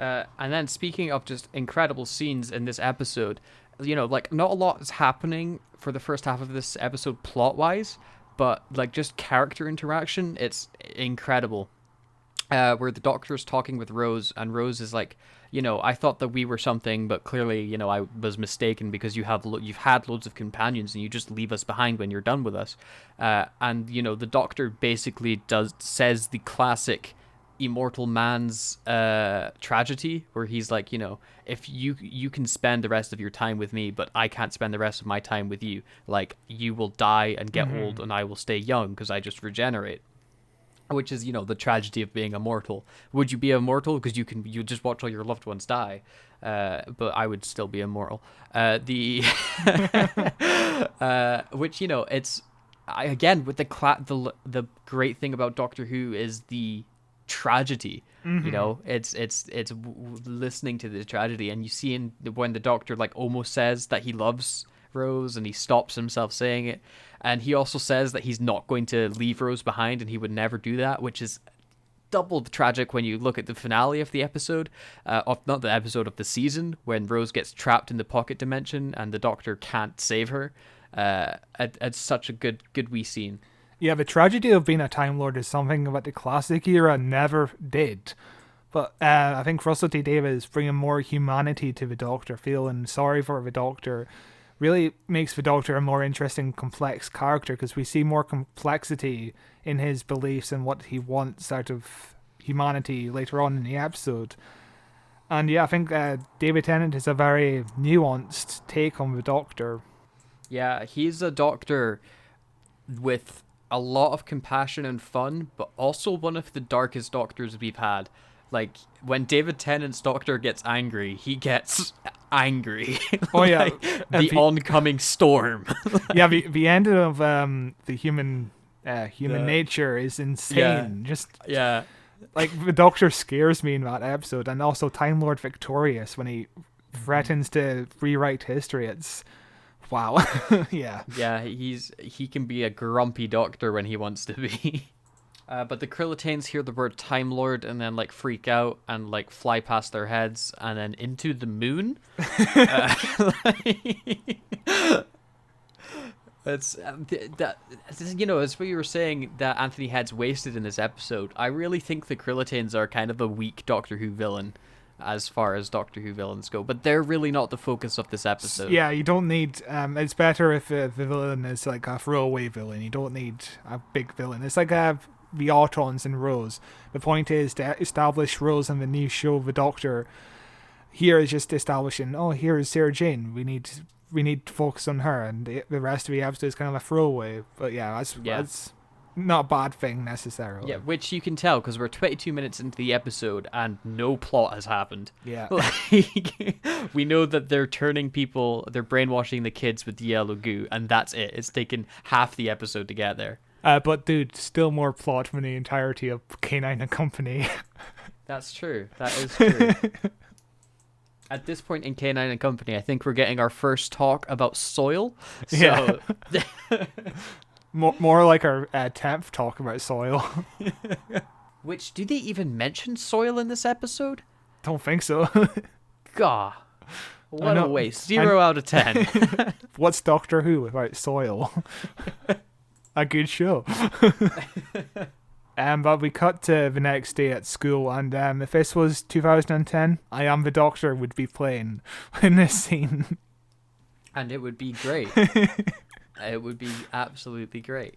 And then speaking of just incredible scenes in this episode, like not a lot is happening for the first half of this episode plot-wise, but like just character interaction, it's incredible. Where the Doctor's talking with Rose, and Rose is like, I thought that we were something, but clearly, I was mistaken because you've had loads of companions and you just leave us behind when you're done with us. And the Doctor basically says the classic immortal man's tragedy, where he's like, if you can spend the rest of your time with me, but I can't spend the rest of my time with you, like you will die and get old and I will stay young because I just regenerate, which is the tragedy of being immortal. Would you be immortal because you just watch all your loved ones die? But I would still be immortal. Which it's again with the great thing about Doctor Who is the tragedy. It's listening to the tragedy, and you see when the Doctor like almost says that he loves Rose, and he stops himself saying it, and he also says that he's not going to leave Rose behind, and he would never do that, which is double tragic when you look at the finale of the episode, of the season, when Rose gets trapped in the pocket dimension and the Doctor can't save her. It's such a good wee scene. Yeah, the tragedy of being a Time Lord is something that the classic era never did. But I think Russell T Davies bringing more humanity to the Doctor, feeling sorry for the Doctor, really makes the Doctor a more interesting, complex character, because we see more complexity in his beliefs and what he wants out of humanity later on in the episode. And yeah, I think David Tennant is a very nuanced take on the Doctor. Yeah, he's a Doctor with a lot of compassion and fun, but also one of the darkest Doctors we've had. Like, when David Tennant's Doctor gets angry, he gets angry. Oh, yeah. The oncoming storm. Yeah, the end of the human nature is insane. Yeah. Like, the Doctor scares me in that episode, and also Time Lord Victorious, when he threatens to rewrite history. It's... wow. Yeah. Yeah, he can be a grumpy Doctor when he wants to be. But the Krillitanes hear the word Time Lord and then like freak out and like fly past their heads and then into the moon. It's it's what you were saying, that Anthony Head's wasted in this episode. I really think the Krillitanes are kind of a weak Doctor Who villain as far as Doctor Who villains go, but they're really not the focus of this episode. Yeah, you don't need it's better if the villain is like a throwaway villain. You don't need a big villain. It's like the Autons in Rose. The point is to establish Rose in the new show, The Doctor. Here is just establishing, here is Sarah Jane. We need to focus on her, and the rest of the episode is kind of a throwaway. But yeah, that's not a bad thing necessarily. Yeah, which you can tell because we're 22 minutes into the episode and no plot has happened. Yeah. Like, we know that they're they're brainwashing the kids with the yellow goo, and that's it. It's taken half the episode to get there. But dude, still more plot from the entirety of Canine and Company. That's true. That is true. At this point in K9 and Company, I think we're getting our first talk about soil. So, Yeah. More like our 10th talk about soil. which, do they even mention soil in this episode? Don't think so. Gah. What a waste. 0 out of 10. What's Doctor Who without soil? A good show. But we cut to the next day at school, and if this was 2010, I Am the Doctor would be playing in this scene. And it would be great. It would be absolutely great.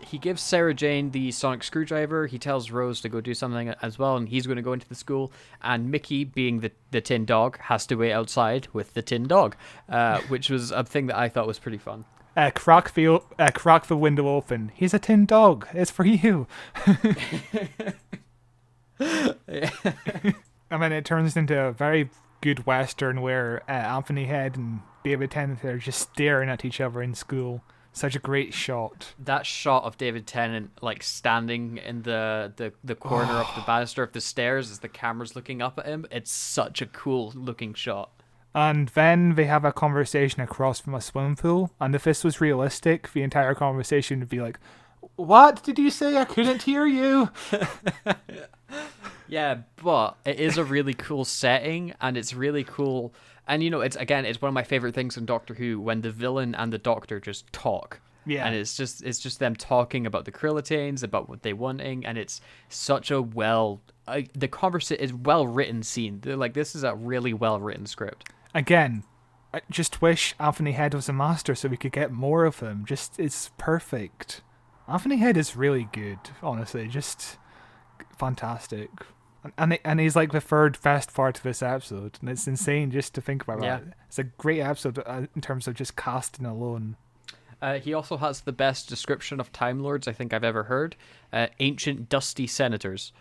He gives Sarah Jane the sonic screwdriver. He tells Rose to go do something as well, and he's going to go into the school. And Mickey, being the tin dog, has to wait outside with the tin dog, which was a thing that I thought was pretty fun. Crack the window open. He's a tin dog. It's for you. I mean, it turns into a very good Western where Anthony Head and David Tennant are just staring at each other in school. Such a great shot. That shot of David Tennant like standing in the corner of the banister of the stairs as the camera's looking up at him, it's such a cool looking shot. And then they have a conversation across from a swimming pool, and if this was realistic, the entire conversation would be like, "What did you say? I couldn't hear you." Yeah, but it is a really cool setting, and it's really cool. And it's one of my favorite things in Doctor Who when the villain and the Doctor just talk. Yeah. And it's just them talking about the Krillitanes, about what they're wanting, and it's such a the conversation is well written scene. They're like, this is a really well written script. Again, I just wish Anthony Head was a master so we could get more of him. It's perfect. Anthony Head is really good, honestly. Just fantastic. And he's like the third best part of this episode. And it's insane just to think about that. It's a great episode in terms of just casting alone. He also has the best description of Time Lords I think I've ever heard. Ancient dusty senators.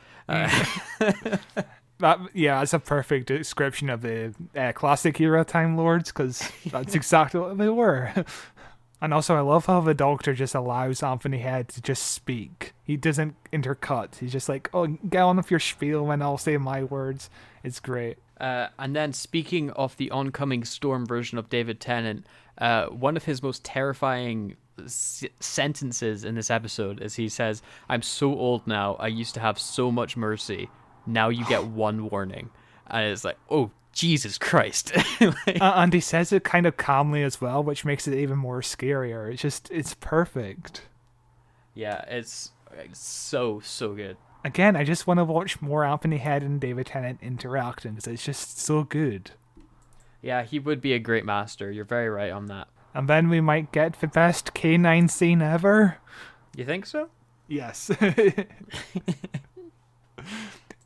That's a perfect description of the classic era Time Lords, because that's exactly what they were. And also, I love how the Doctor just allows Anthony Head to just speak. He doesn't intercut. He's just like, "Oh, get on with your spiel when I'll say my words." It's great. And then, speaking of the oncoming Storm version of David Tennant, one of his most terrifying sentences in this episode is he says, "I'm so old now. I used to have so much mercy. Now you get one warning." And it's like, oh, Jesus Christ. And he says it kind of calmly as well, which makes it even more scarier. It's perfect. Yeah, it's so good. Again, I just want to watch more Anthony Head and David Tennant interacting, because it's just so good. Yeah, he would be a great master. You're very right on that. And then we might get the best K9 scene ever. You think so? Yes.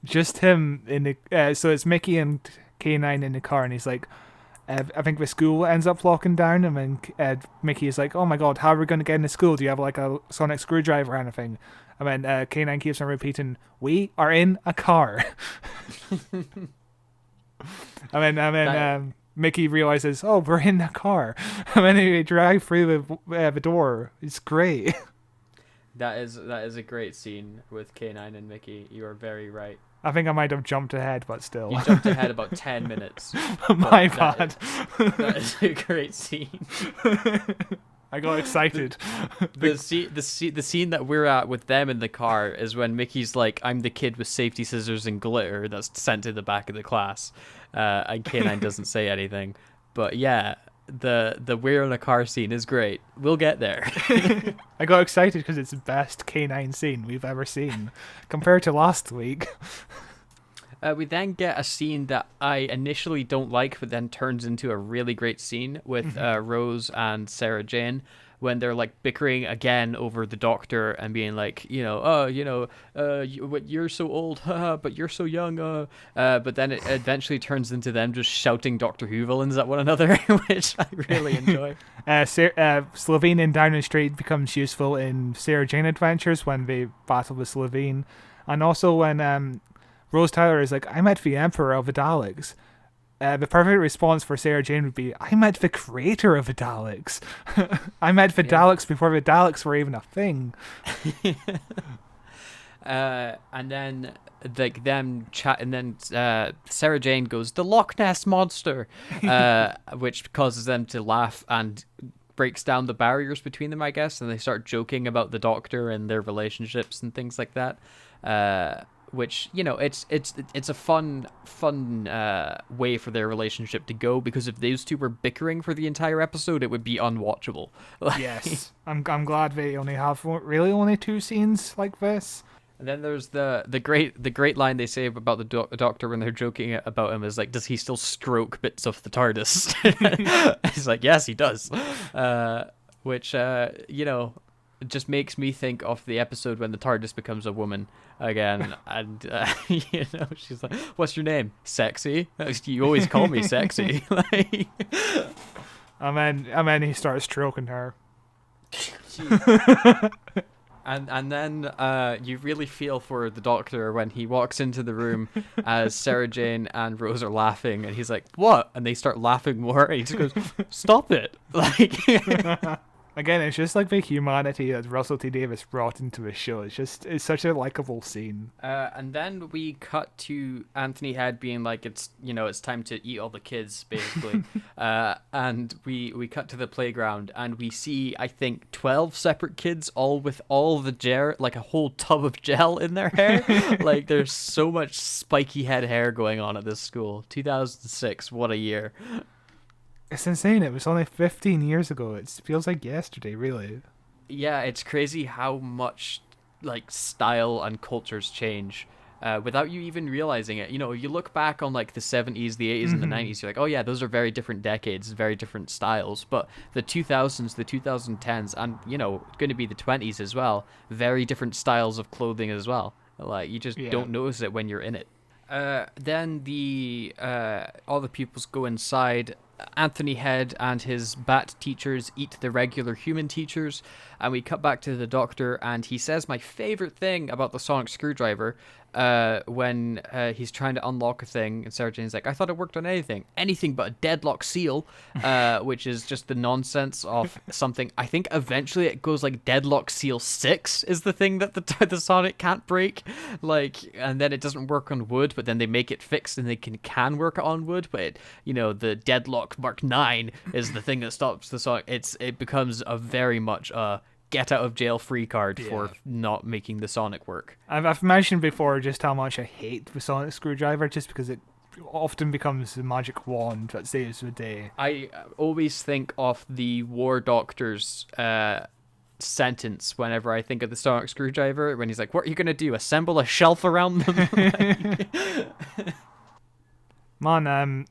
Just him in the so it's Mickey and K9 in the car, and he's like, I think the school ends up locking down, and then Mickey is like, "Oh my god, how are we going to get into school? Do you have like a sonic screwdriver or anything?" And then K9 keeps on repeating, "We are in a car." and then Mickey realizes, "Oh, we're in a car." And then they drive through the door. It's great. That is a great scene with K9 and Mickey. You are very right. I think I might have jumped ahead, but still. You jumped ahead about 10 minutes. My bad. That is a great scene. I got excited. The scene that we're at with them in the car is when Mickey's like, "I'm the kid with safety scissors and glitter that's sent to the back of the class," and K9 doesn't say anything. But yeah, the we're in a car scene is great. We'll get there. I got excited because it's the best K9 scene we've ever seen compared to last week. We then get a scene that I initially don't like, but then turns into a really great scene with Rose and Sarah Jane. when they're like bickering again over the doctor and being like, you're so old, but you're so young, but then it eventually turns into them just shouting Doctor Who villains at one another, which I really enjoy. Slovene in Downing Street becomes useful in Sarah Jane adventures when they battle with Slovene, and also when Rose Tyler is like, I met the Emperor of the Daleks. The perfect response for Sarah Jane would be, I met the creator of the Daleks. I met the Daleks before the Daleks were even a thing. And then like them chat, and then Sarah Jane goes, the Loch Ness Monster, which causes them to laugh and breaks down the barriers between them, I guess, and they start joking about the Doctor and their relationships and things like that. Which, it's a fun way for their relationship to go, because if those two were bickering for the entire episode, it would be unwatchable. Yes, I'm glad they only have only 2 scenes like this. And then there's the great line they say about the Doctor when they're joking about him is like, does he still stroke bits of the TARDIS? He's like, yes, he does. Which it just makes me think of the episode when the TARDIS becomes a woman again, and she's like, "What's your name? Sexy? You always call me sexy." And then he starts stroking her. And then you really feel for the Doctor when he walks into the room as Sarah Jane and Rose are laughing, and he's like, "What?" And they start laughing more, and he just goes, "Stop it!" Again, it's just like the humanity that Russell T Davies brought into the show. It's such a likable scene. And then we cut to Anthony Head being like, it's time to eat all the kids, basically. And we cut to the playground, and we see, I think, 12 separate kids, all with all the gel, like a whole tub of gel in their hair. Like, there's so much spiky head hair going on at this school. 2006, what a year. It's insane. It was only 15 years ago. It feels like yesterday, really. Yeah, it's crazy how much like style and cultures change without you even realizing it. You look back on like the 70s, the 80s, and the 90s, you're like, oh yeah, those are very different decades, very different styles. But the 2000s, the 2010s, and going to be the 20s as well, very different styles of clothing as well. Like, you just don't notice it when you're in it. Then all the pupils go inside. Anthony Head and his bat teachers eat the regular human teachers, and we cut back to the Doctor, and he says my favorite thing about the sonic screwdriver when he's trying to unlock a thing, and Sarah Jane's like, I thought it worked on anything but a deadlock seal, which is just the nonsense of something. I think eventually it goes like deadlock seal 6 is the thing that the sonic can't break, like, and then it doesn't work on wood, but then they make it fixed and they can work it on wood, but the deadlock Mark 9 is the thing that stops the sonic. It becomes a very much get out of jail free card for not making the sonic work. I've mentioned before just how much I hate the sonic screwdriver, just because it often becomes a magic wand that saves the day. I always think of the War Doctor's sentence whenever I think of the sonic screwdriver, when he's like, what are you going to do, assemble a shelf around them? Man,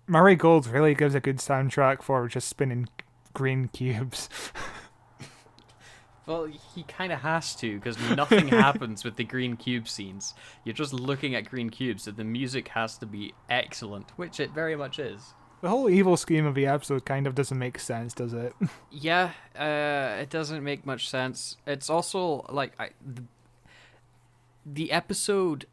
Murray Gold really gives a good soundtrack for just spinning green cubes. Well, he kind of has to, because nothing happens with the green cube scenes. You're just looking at green cubes, so the music has to be excellent, which it very much is. The whole evil scheme of the episode kind of doesn't make sense, does it? Yeah, it doesn't make much sense. It's also, like, the episode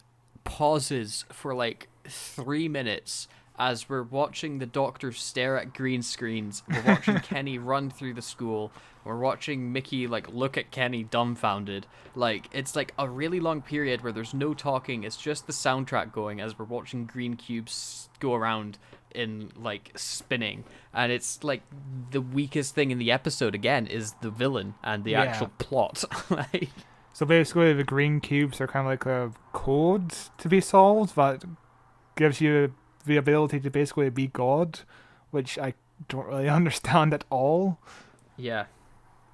pauses for, like, 3 minutes as we're watching the Doctor stare at green screens. We're watching Kenny run through the school. We're watching Mickey, like, look at Kenny dumbfounded. Like, it's, like, a really long period where there's no talking. It's just the soundtrack going as we're watching green cubes go around in, like, spinning. And it's, like, the weakest thing in the episode, again, is the villain and the actual plot. Like, so basically the green cubes are kind of like a code to be solved that gives you the ability to basically be God, which I don't really understand at all. Yeah.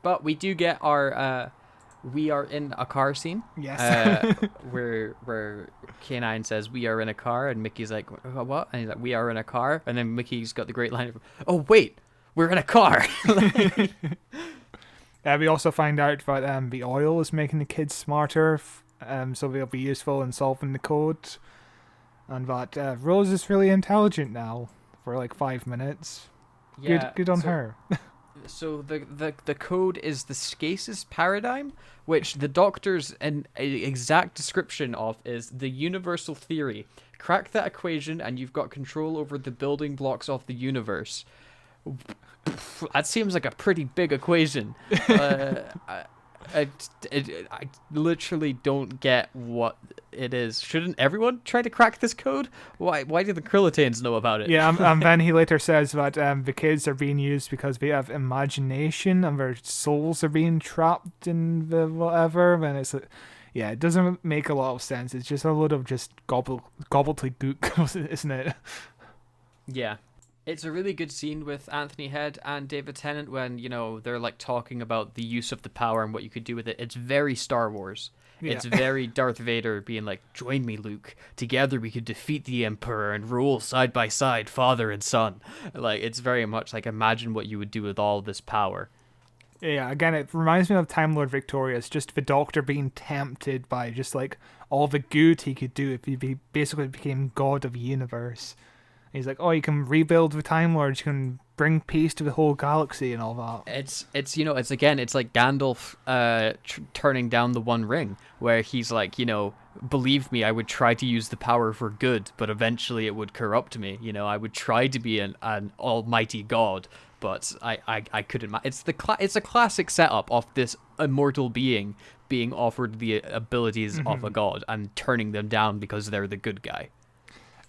But we do get our we are in a car scene. Yes. where K9 says we are in a car, and Mickey's like, what? And he's like, we are in a car, and then Mickey's got the great line of, oh wait, we're in a car. We also find out that the oil is making the kids smarter, so they'll be useful in solving the code. And that Rose is really intelligent now for like 5 minutes. Yeah, Good on her. So the code is the Scasis paradigm, which the Doctor's exact description of is the universal theory. Crack that equation and you've got control over the building blocks of the universe. That seems like a pretty big equation. I literally don't get what it is. Shouldn't everyone try to crack this code? Why do the Krillitanes know about it? Yeah, and then he later says that the kids are being used because they have imagination and their souls are being trapped in the whatever. And it's yeah, it doesn't make a lot of sense. It's just a load of just gobbledygook, isn't it? Yeah. It's a really good scene with Anthony Head and David Tennant when, you know, they're like talking about the use of the power and what you could do with it. It's very Star Wars. Yeah. It's very Darth Vader being like, join me, Luke. Together we could defeat the Emperor and rule side by side, father and son. Like, it's very much like, imagine what you would do with all this power. Yeah, again, it reminds me of Time Lord Victorious, just the Doctor being tempted by just like all the good he could do if he basically became God of the universe. He's like, oh, you can rebuild the Time Lords, you can bring peace to the whole galaxy and all that. It's you know, it's like Gandalf turning down the One Ring, where he's like, you know, believe me, I would try to use the power for good, but eventually it would corrupt me. You know, I would try to be an almighty god, but I couldn't. It's a classic setup of this immortal being offered the abilities of a god and turning them down because they're the good guy.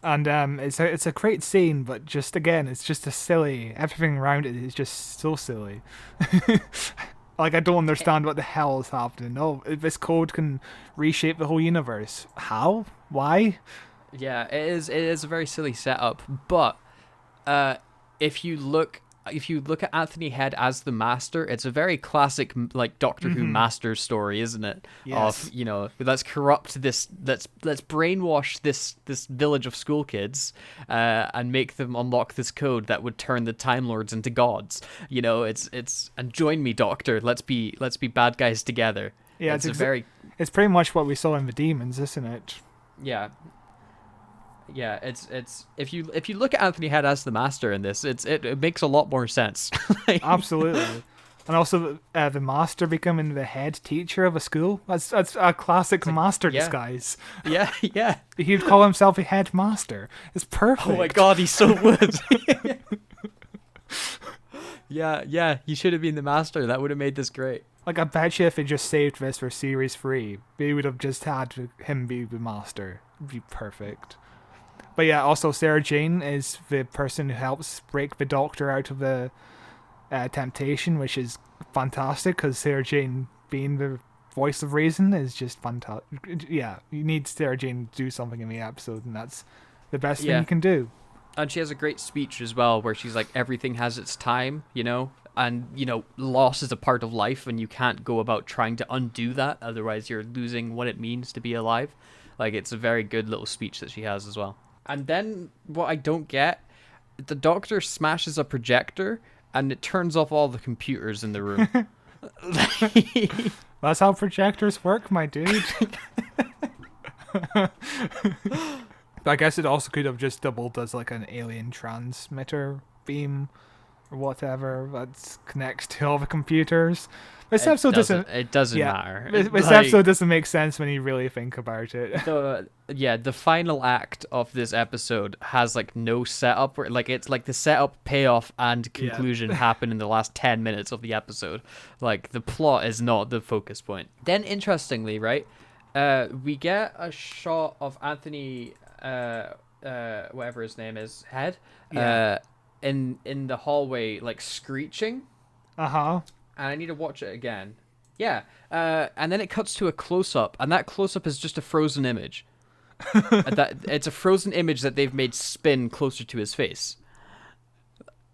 And it's a great scene, but just again, it's just everything around it is just so silly. Like, I don't understand what the hell is happening. Oh, this code can reshape the whole universe. How? Why? Yeah, it is a very silly setup, but if you look at Anthony Head as the Master, it's a very classic like Doctor Who Master story, isn't it? Yes. Of, you know, let's corrupt this, let's brainwash this village of school kids, and make them unlock this code that would turn the Time Lords into gods. You know, it's and join me, Doctor. Let's be bad guys together. Yeah, it's pretty much what we saw in the Demons, isn't it? Yeah. Yeah, it's if you look at Anthony Head as the Master in this, it makes a lot more sense. Like, absolutely. And also the Master becoming the head teacher of a school. That's a classic Master disguise. Yeah. He'd call himself a headmaster. It's perfect. Oh my god, he so would. Yeah, he should have been the Master. That would have made this great. Like, I bet you if they just saved this for series 3, they would have just had him be the Master. It'd be perfect. But yeah, also Sarah Jane is the person who helps break the Doctor out of the temptation, which is fantastic, because Sarah Jane being the voice of reason is just fantastic. Yeah, you need Sarah Jane to do something in the episode, and that's the best thing you can do. And she has a great speech as well, where she's like, everything has its time, you know? And, you know, loss is a part of life, and you can't go about trying to undo that, otherwise you're losing what it means to be alive. Like, it's a very good little speech that she has as well. And then, what I don't get, the Doctor smashes a projector, and it turns off all the computers in the room. That's how projectors work, my dude. I guess it also could have just doubled as like an alien transmitter beam or whatever that connects to all the computers. This episode doesn't matter. This episode doesn't make sense when you really think about it. The final act of this episode has like no setup, where like it's like the setup, payoff, and conclusion happen in the last 10 minutes of the episode. Like, the plot is not the focus point. Then, interestingly, right, we get a shot of Anthony, whatever his name is, Head, in the hallway, like screeching. And I need to watch it again. Yeah. And then it cuts to a close-up, and that close-up is just a frozen image. It's a frozen image that they've made spin closer to his face.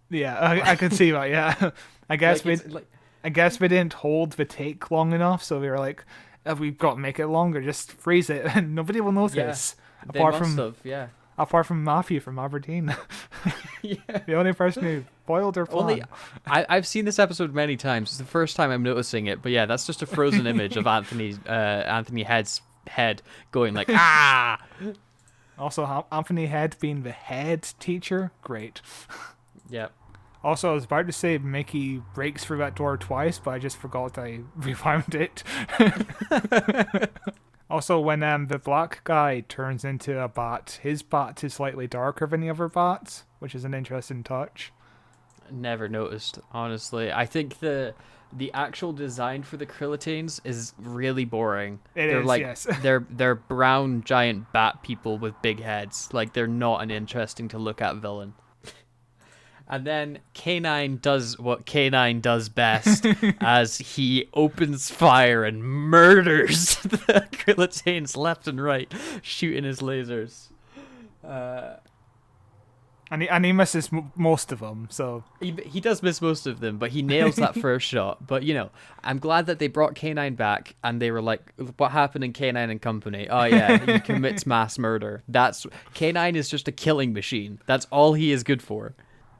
Yeah, I can see that, yeah. I guess we didn't hold the take long enough, so they were like, we've got to make it longer, just freeze it, and nobody will notice. Yeah, Apart from Matthew from Aberdeen. The only person who foiled their plan. I've seen this episode many times. It's the first time I'm noticing it, but yeah, that's just a frozen image of Anthony Head's head going like ah. Also, Anthony Head being the head teacher, great. Yep. Also, I was about to say Mickey breaks through that door twice, but I just forgot I rewound it. Also, when the black guy turns into a bat, his bat is slightly darker than the other bats, which is an interesting touch. Never noticed, honestly. I think the actual design for the Krillitanes is really boring. Yes. they're brown giant bat people with big heads. Like, they're not an interesting to look at villain. And then K9 does what K9 does best, as he opens fire and murders the Krillitanes left and right, shooting his lasers. And he misses most of them, so... He does miss most of them, but he nails that first shot. But, I'm glad that they brought K9 back, and they were like, what happened in K9 and Company? Oh, yeah, he commits mass murder. K9 is just a killing machine. That's all he is good for.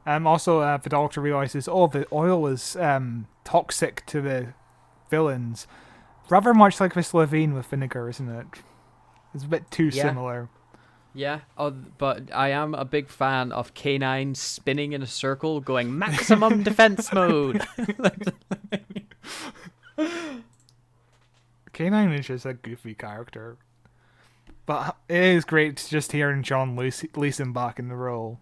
Also, the Doctor realizes, the oil is toxic to the villains. Rather much like this Levine with vinegar, isn't it? It's a bit too similar. Yeah, but I am a big fan of K9 spinning in a circle, going maximum defense mode. K9 is just a goofy character. But it is great just hearing John Leeson back in the role.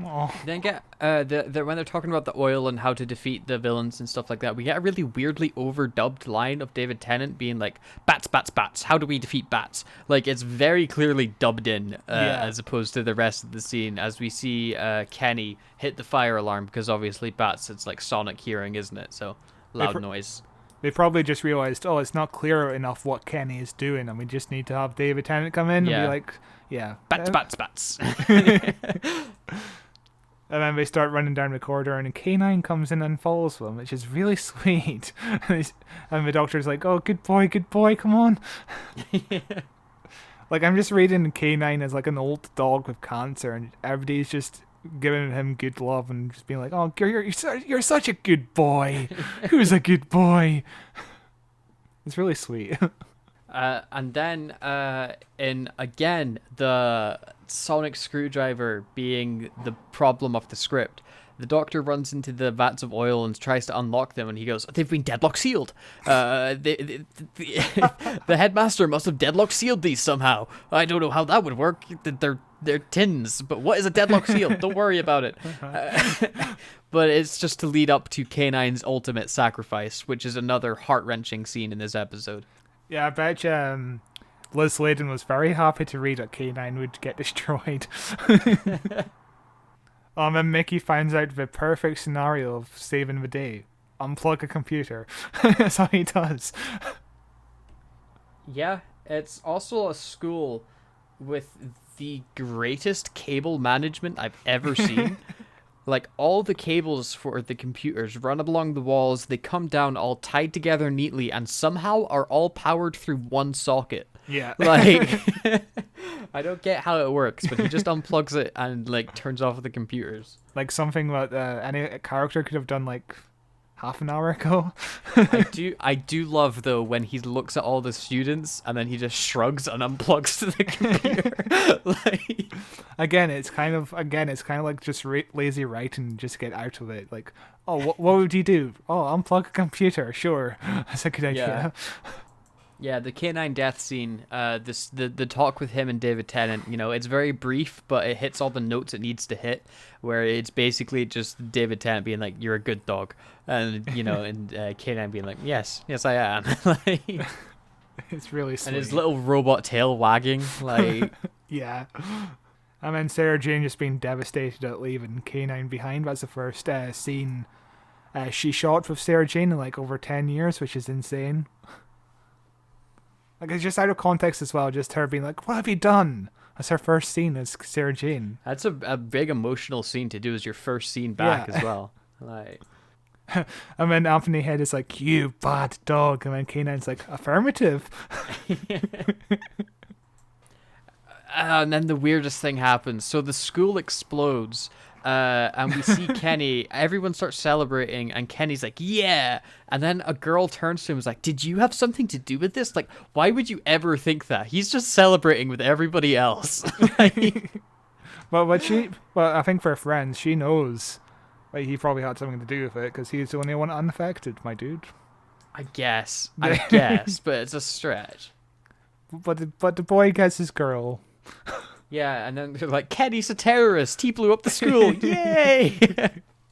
Oh. Then get when they're talking about the oil and how to defeat the villains and stuff like that, we get a really weirdly overdubbed line of David Tennant being like, "Bats, bats, bats. How do we defeat bats?" Like, it's very clearly dubbed in as opposed to the rest of the scene, as we see Kenny hit the fire alarm, because obviously bats, it's like sonic hearing, isn't it? So loud noise. They probably just realized, it's not clear enough what Kenny is doing, and we just need to have David Tennant come in and be like, bats, bats, bats. And then they start running down the corridor, and K9 comes in and follows them, which is really sweet. And the Doctor's like, "Oh, good boy, come on." Like, I'm just reading K9 as like an old dog with cancer, and everybody's just giving him good love and just being like, "Oh, you're such a good boy. Who's a good boy?" It's really sweet. And then in again the sonic screwdriver being the problem of the script, the Doctor runs into the vats of oil and tries to unlock them, and he goes, "They've been deadlock sealed. The headmaster must have deadlock sealed these somehow. I don't know how that would work. They're tins, but what is a deadlock seal? Don't worry about it." But it's just to lead up to K9's ultimate sacrifice, which is another heart-wrenching scene in this episode. Yeah, I bet Liz Sladen was very happy to read that K9 would get destroyed. And Mickey finds out the perfect scenario of saving the day. Unplug a computer. That's how he does. Yeah, it's also a school with the greatest cable management I've ever seen. Like, all the cables for the computers run along the walls, they come down all tied together neatly, and somehow are all powered through one socket. Yeah. Like, I don't get how it works, but he just unplugs it and, like, turns off the computers. Like something that any character could have done, like, half an hour ago. I do love, though, when he looks at all the students and then he just shrugs and unplugs the computer. Like, Again, it's kind of like just lazy writing, just get out of it. Like, what would you do? Oh, unplug a computer. Sure, that's a good idea. Yeah, the K9 death scene, the talk with him and David Tennant, it's very brief, but it hits all the notes it needs to hit, where it's basically just David Tennant being like, "You're a good dog," and, and K9 being like, yes, I am. Like, it's really sweet. And his little robot tail wagging, like... Yeah. And then Sarah Jane just being devastated at leaving K9 behind. That's the first scene she shot with Sarah Jane in, like, over 10 years, which is insane. Like, it's just out of context as well, just her being like, "What have you done?" That's her first scene as Sarah Jane. That's a big emotional scene to do as your first scene back as well. Like... And then Anthony Head is like, "You bad dog," and then K9's like, "Affirmative." And then the weirdest thing happens. So the school explodes, and we see Kenny. Everyone starts celebrating, and Kenny's like, "Yeah!" And then a girl turns to him and is like, "Did you have something to do with this? Like, why would you ever think that? He's just celebrating with everybody else." Well, I think for friends, she knows. Like, he probably had something to do with it because he's the only one unaffected, my dude. I guess, but it's a stretch. But the boy gets his girl. Yeah, and then they're like, "Kenny's a terrorist. He blew up the school. Yay!"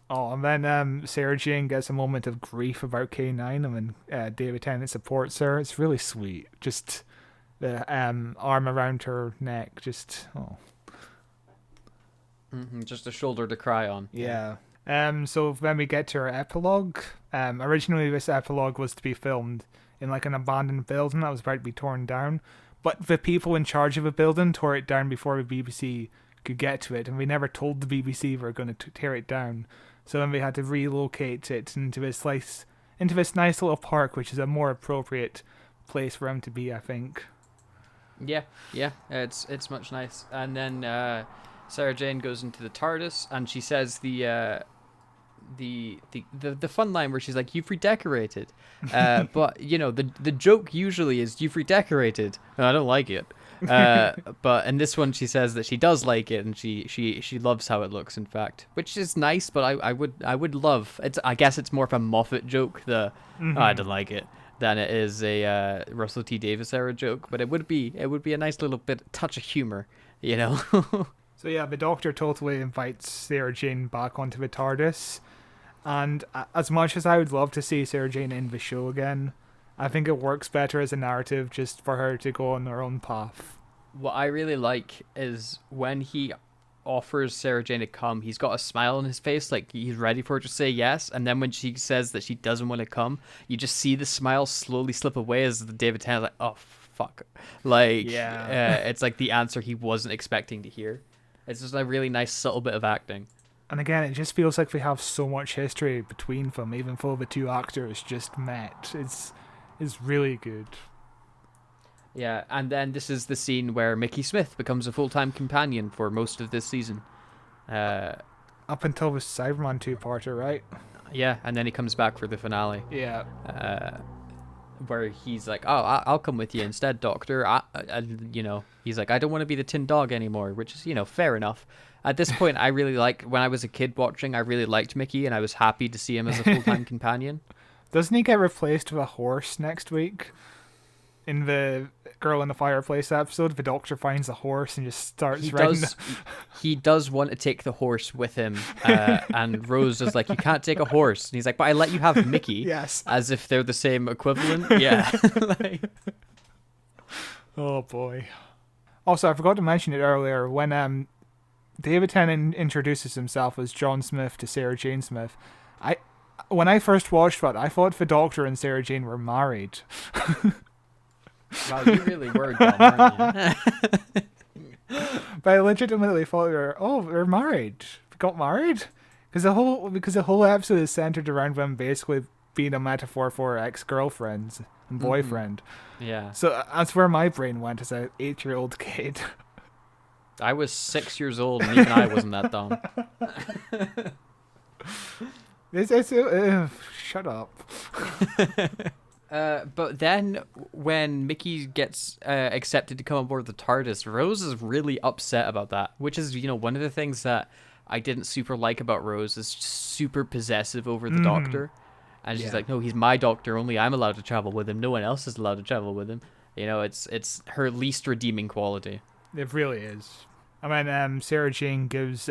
Oh, and then Sarah Jane gets a moment of grief about K9, and when David Tennant supports her, it's really sweet. Just the arm around her neck, just Just a shoulder to cry on. Yeah. So when we get to our epilogue, originally this epilogue was to be filmed in like an abandoned building that was about to be torn down, but the people in charge of the building tore it down before the BBC could get to it, and we never told the BBC we were going to tear it down. So then we had to relocate it into this nice little park, which is a more appropriate place for him to be, I think. Yeah, it's much nice. And then Sarah Jane goes into the TARDIS, and she says the fun line where she's like, "You've redecorated," but you know the joke usually is, "You've redecorated." No, I don't like it. But in this one, she says that she does like it, and she loves how it looks. In fact, which is nice. But I would love it. I guess it's more of a Moffat joke. "Oh, I don't like it," than it is a Russell T Davies era joke. But it would be a nice little touch of humor, you know. So yeah, the Doctor totally invites Sarah Jane back onto the TARDIS, and as much as I would love to see Sarah Jane in the show again, I think it works better as a narrative just for her to go on her own path. What I really like is when he offers Sarah Jane to come, he's got a smile on his face, like he's ready for her to say yes, and then when she says that she doesn't want to come, you just see the smile slowly slip away as David Tennant's like, "Oh, fuck." Like, it's like the answer he wasn't expecting to hear. It's just a really nice, subtle bit of acting. And again, it just feels like we have so much history between them, even though the two actors just met. It's really good. Yeah, and then this is the scene where Mickey Smith becomes a full-time companion for most of this season. Up until the Cyberman two-parter, right? Yeah, and then he comes back for the finale. Yeah. Where he's like, "Oh, I'll come with you instead, Doctor." And, you know, he's like, "I don't want to be the tin dog anymore," which is, you know, fair enough. At this point, I really when I was a kid watching, I really liked Mickey, and I was happy to see him as a full-time companion. Doesn't he get replaced with a horse next week? In the Girl in the Fireplace episode, the Doctor finds a horse and just starts riding. He does want to take the horse with him, and Rose is like, "You can't take a horse," and he's like, "But I let you have Mickey." Yes. As if they're the same equivalent. Yeah. Oh boy. Also, I forgot to mention it earlier when David Tennant introduces himself as John Smith to Sarah Jane Smith. When I first watched that, I thought the Doctor and Sarah Jane were married. Wow, you really were dumb, aren't you? But I legitimately thought they're married. They got married? Because the whole episode is centered around them basically being a metaphor for ex-girlfriends and boyfriend. Yeah. So that's where my brain went as an 8-year-old kid. I was 6 years old, and even I wasn't that dumb. Shut up. But then when Mickey gets accepted to come on board the TARDIS, Rose is really upset about that, which is, you know, one of the things that I didn't super like about Rose is super possessive over the Doctor. And she's like, "No, he's my Doctor. Only I'm allowed to travel with him. No one else is allowed to travel with him." You know, it's her least redeeming quality. It really is. I mean, Sarah Jane gives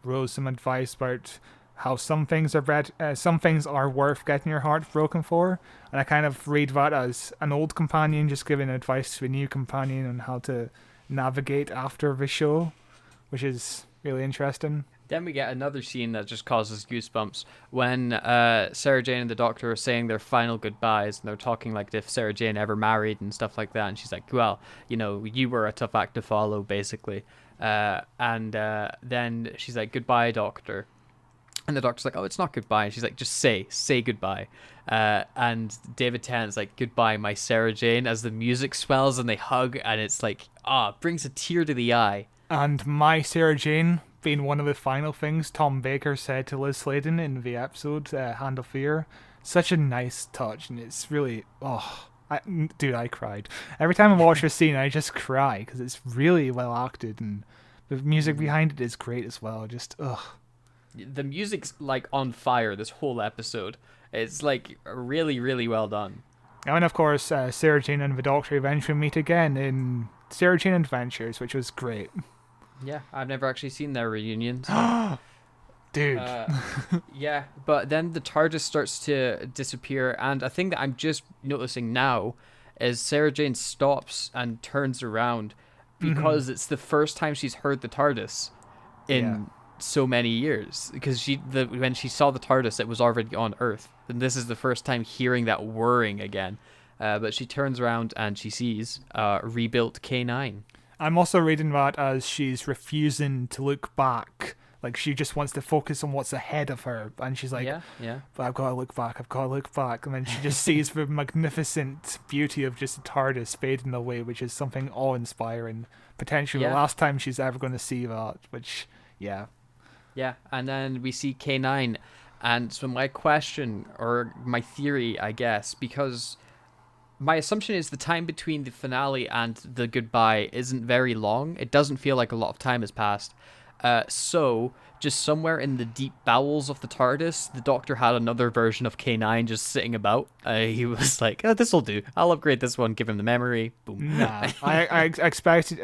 Rose some advice about how some things are worth getting your heart broken for, and I kind of read that as an old companion just giving advice to a new companion on how to navigate after the show, which is really interesting. Then we get another scene that just causes goosebumps when Sarah Jane and the Doctor are saying their final goodbyes, and they're talking like if Sarah Jane ever married and stuff like that, and she's like, "Well, you know, you were a tough act to follow," basically. And then she's like, "Goodbye, Doctor." And the Doctor's like, "Oh, it's not goodbye." And she's like, "Just say goodbye." And David Tennant's like, "Goodbye, my Sarah Jane," as the music swells and they hug, and it's like, brings a tear to the eye. And my Sarah Jane, being one of the final things Tom Baker said to Liz Sladen in the episode Hand of Fear. Such a nice touch, and it's really I cried every time I watch this scene. I just cry because it's really well acted, and the music behind it is great as well. Just The music's like on fire this whole episode. It's like really, really well done. And of course, Sarah Jane and the Doctor eventually meet again in Sarah Jane Adventures, which was great. Yeah, I've never actually seen their reunion. So. Dude. Yeah, but then the TARDIS starts to disappear, and a thing that I'm just noticing now is Sarah Jane stops and turns around because it's the first time she's heard the TARDIS in so many years. Because when she saw the TARDIS, it was already on Earth, and this is the first time hearing that whirring again. But she turns around and she sees rebuilt K9. I'm also reading that as she's refusing to look back. Like, she just wants to focus on what's ahead of her. And she's like, but I've got to look back. And then she just sees the magnificent beauty of just the TARDIS fading away, which is something awe-inspiring. Potentially the last time she's ever going to see that, which, Yeah, and then we see K9. And so my question, or my theory, I guess, because my assumption is the time between the finale and the goodbye isn't very long. It doesn't feel like a lot of time has passed. So, just somewhere in the deep bowels of the TARDIS, the Doctor had another version of K9 just sitting about. He was like, this'll do. I'll upgrade this one, give him the memory. Boom. Nah, I expected...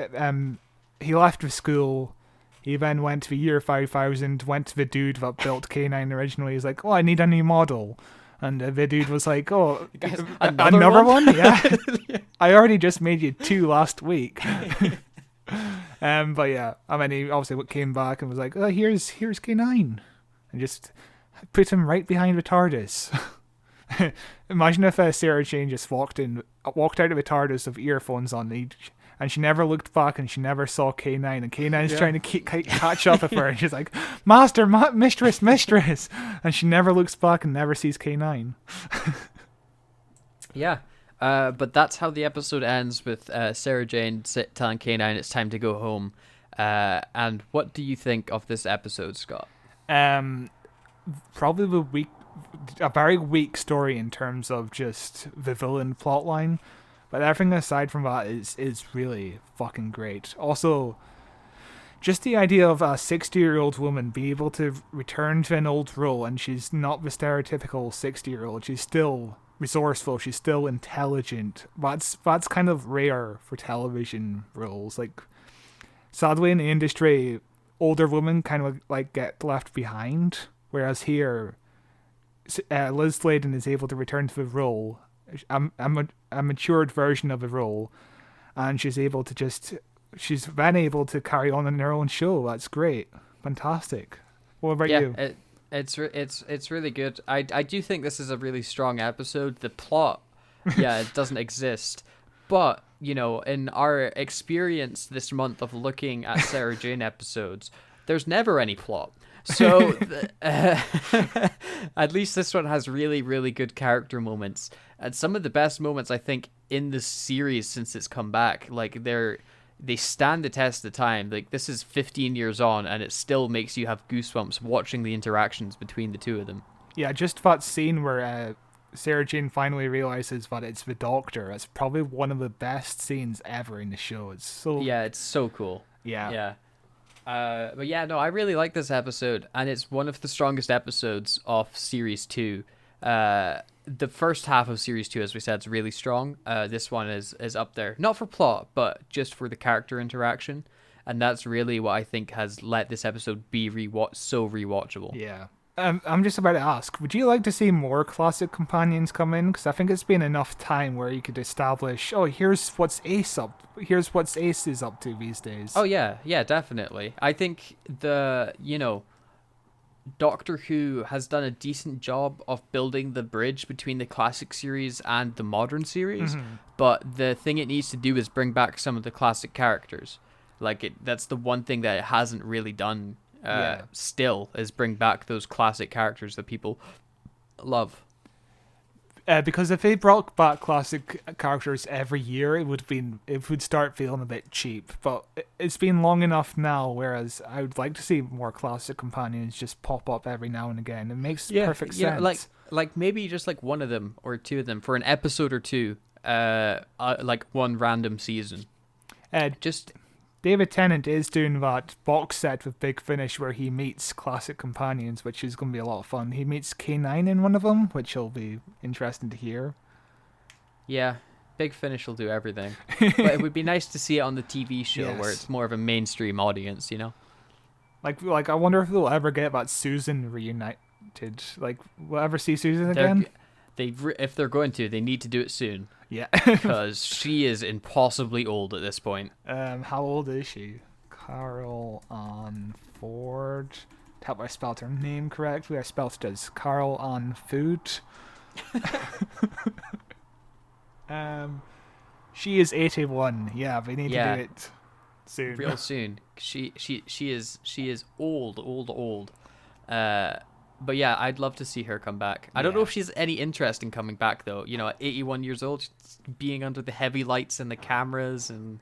he left the school. He then went to the year 5000, went to the dude that built K9 originally. He's like, I need a new model. And the dude was like, Guys, another one? Yeah. I already just made you 2 last week. But yeah, I mean, he obviously came back and was like, here's K9, and just put him right behind the TARDIS. Imagine if Sarah Jane just walked out of the TARDIS with earphones on, and she never looked back, and she never saw K9, and K9's trying to catch up with her, and she's like, mistress, and she never looks back and never sees K9. Yeah. But that's how the episode ends, with Sarah Jane telling K9 it's time to go home. And what do you think of this episode, Scott? Probably a very weak story in terms of just the villain plotline, but everything aside from that is really fucking great. Also, just the idea of a 60-year-old woman being able to return to an old role, and she's not the stereotypical 60-year-old. She's still resourceful, she's still intelligent. That's kind of rare for television roles. Like, sadly in the industry, older women kind of like get left behind, whereas here Liz Sladen is able to return to the role, a matured version of the role, and she's then able to carry on in her own show. That's great. Fantastic. What about you? It's really good. I do think this is a really strong episode. The plot, it doesn't exist. But, in our experience this month of looking at Sarah Jane episodes, there's never any plot. So, at least this one has really, really good character moments. And some of the best moments, I think, in the series since it's come back. Like, they stand the test of time. Like, this is 15 years on, and it still makes you have goosebumps watching the interactions between the two of them. Yeah, just that scene where Sarah Jane finally realizes that it's the Doctor. It's probably one of the best scenes ever in the show. It's so cool. Yeah. But yeah, no, I really like this episode, and it's one of the strongest episodes of Series 2. The first half of Series 2, as we said, is really strong. This one is up there. Not for plot, but just for the character interaction. And that's really what I think has let this episode be so rewatchable. Yeah. I'm just about to ask, would you like to see more classic companions come in? Because I think it's been enough time where you could establish, here's what Ace is up to these days. Oh, yeah, definitely. I think Doctor Who has done a decent job of building the bridge between the classic series and the modern series, but the thing it needs to do is bring back some of the classic characters. That's the one thing that it hasn't really done still, is bring back those classic characters that people love. Because if they brought back classic characters every year, it would start feeling a bit cheap. But it's been long enough now, whereas I would like to see more classic companions just pop up every now and again. It makes perfect sense. Like maybe just like one of them or two of them for an episode or two, like one random season. Just David Tennant is doing that box set with Big Finish where he meets classic companions, which is going to be a lot of fun. He meets K9 in one of them, which will be interesting to hear. Yeah, Big Finish will do everything. But it would be nice to see it on the TV show where it's more of a mainstream audience, you know? Like I wonder if they'll ever get that Susan reunited. Like, we'll ever see Susan again? If they're going to, they need to do it soon. Yeah. Because she is impossibly old at this point. How old is she? Carol Ann Ford. Hope I spelled her name correctly. I spelled it as Carol Ann Food. She is 81. Yeah, we need to do it soon. Real soon. She is old. But yeah, I'd love to see her come back. I don't know if she's any interest in coming back though. You know, at 81 years old, she's being under the heavy lights and the cameras, and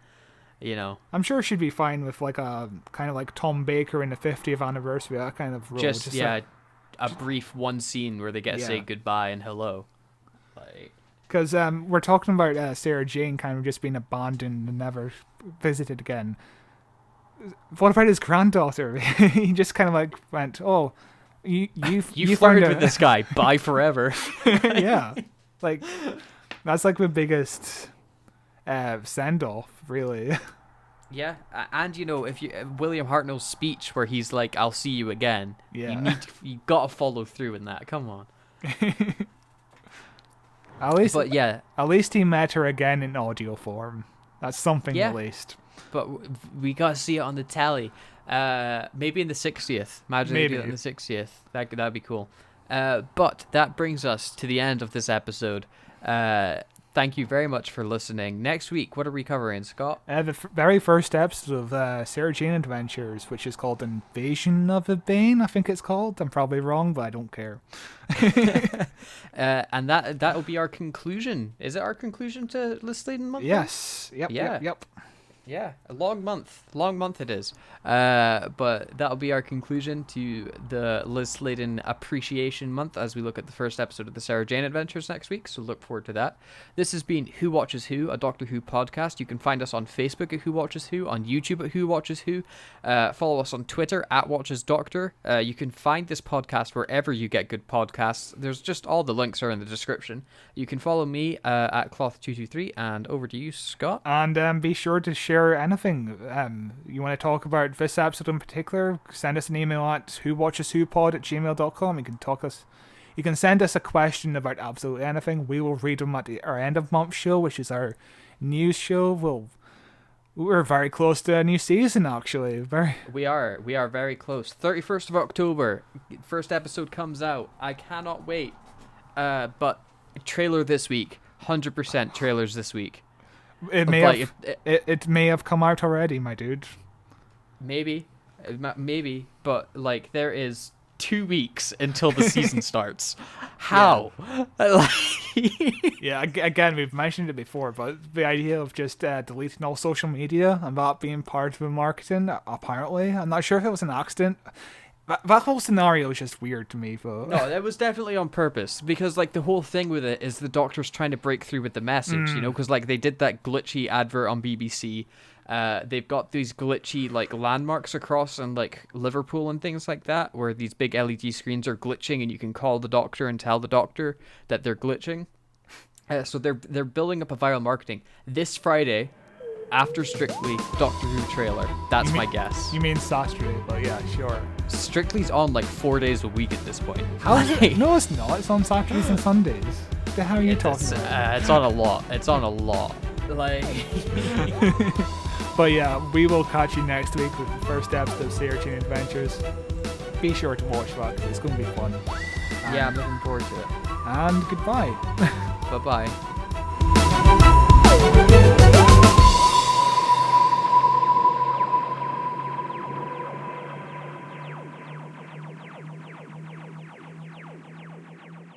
you know. I'm sure she'd be fine with like a kind of like Tom Baker in the 50th anniversary, that kind of role. Just a brief one scene where they get to say goodbye and hello. Like, because we're talking about Sarah Jane kind of just being abandoned and never visited again. What about his granddaughter? He just kind of like went, oh. You flirted with this guy. Bye forever. Yeah, like that's like the biggest send off, really. Yeah, and you know, if you William Hartnell's speech where he's like, "I'll see you again." Yeah, you gotta follow through in that. Come on. At least he met her again in audio form. That's something at least. But we gotta see it on the tally. Maybe in the 60th. Imagine they do it in the 60th. That'd be cool. But that brings us to the end of this episode. Thank you very much for listening. Next week, what are we covering, Scott? The very first episode of Sarah Jane Adventures, which is called Invasion of the Bane, I think it's called. I'm probably wrong, but I don't care. And that'll be our conclusion. Is it our conclusion to Liz Sladen month? Yes. Yep. Yeah, a long month it is. But that'll be our conclusion to the Liz Sladen Appreciation Month as we look at the first episode of the Sarah Jane Adventures next week, so look forward to that. This has been Who Watches Who, a Doctor Who podcast. You can find us on Facebook at Who Watches Who, on YouTube at Who Watches Who. Follow us on Twitter at WatchesDoctor. You can find this podcast wherever you get good podcasts. There's just all the links are in the description. You can follow me at Cloth223, and over to you, Scott. And be sure to share anything you want to talk about this episode in particular. Send us an email at whowatcheswhopod@gmail.com. You can send us a question about absolutely anything. We will read them at our end of month show, which is our news show. We're very close to a new season, actually. We are very close. 31st of October, first episode comes out. I cannot wait. But trailer this week. 100% trailers this week. It may have come out already, my dude. Maybe, but like there is 2 weeks until the season starts. How? Yeah, again, we've mentioned it before, but the idea of just deleting all social media and that being part of the marketing, apparently, I'm not sure if it was an accident. That whole scenario is just weird to me, but... No, that was definitely on purpose, because, like, the whole thing with it is the Doctor's trying to break through with the message, you know, because, like, they did that glitchy advert on BBC. They've got these glitchy, like, landmarks across in, like, Liverpool and things like that, where these big LED screens are glitching, and you can call the Doctor and tell the Doctor that they're glitching. So they're building up a viral marketing. This Friday... after Strictly, Doctor Who trailer. That's my guess. You mean Saturday, but yeah, sure. Strictly's on like 4 days a week at this point. How is it? No, it's not. It's on Saturdays and Sundays. What the hell are you talking about? It's on a lot. It's on a lot. Like... But yeah, we will catch you next week with the first episode of Sarah Jane Adventures. Be sure to watch that, because it's going to be fun. Yeah, I'm looking forward to it. And goodbye. Bye-bye.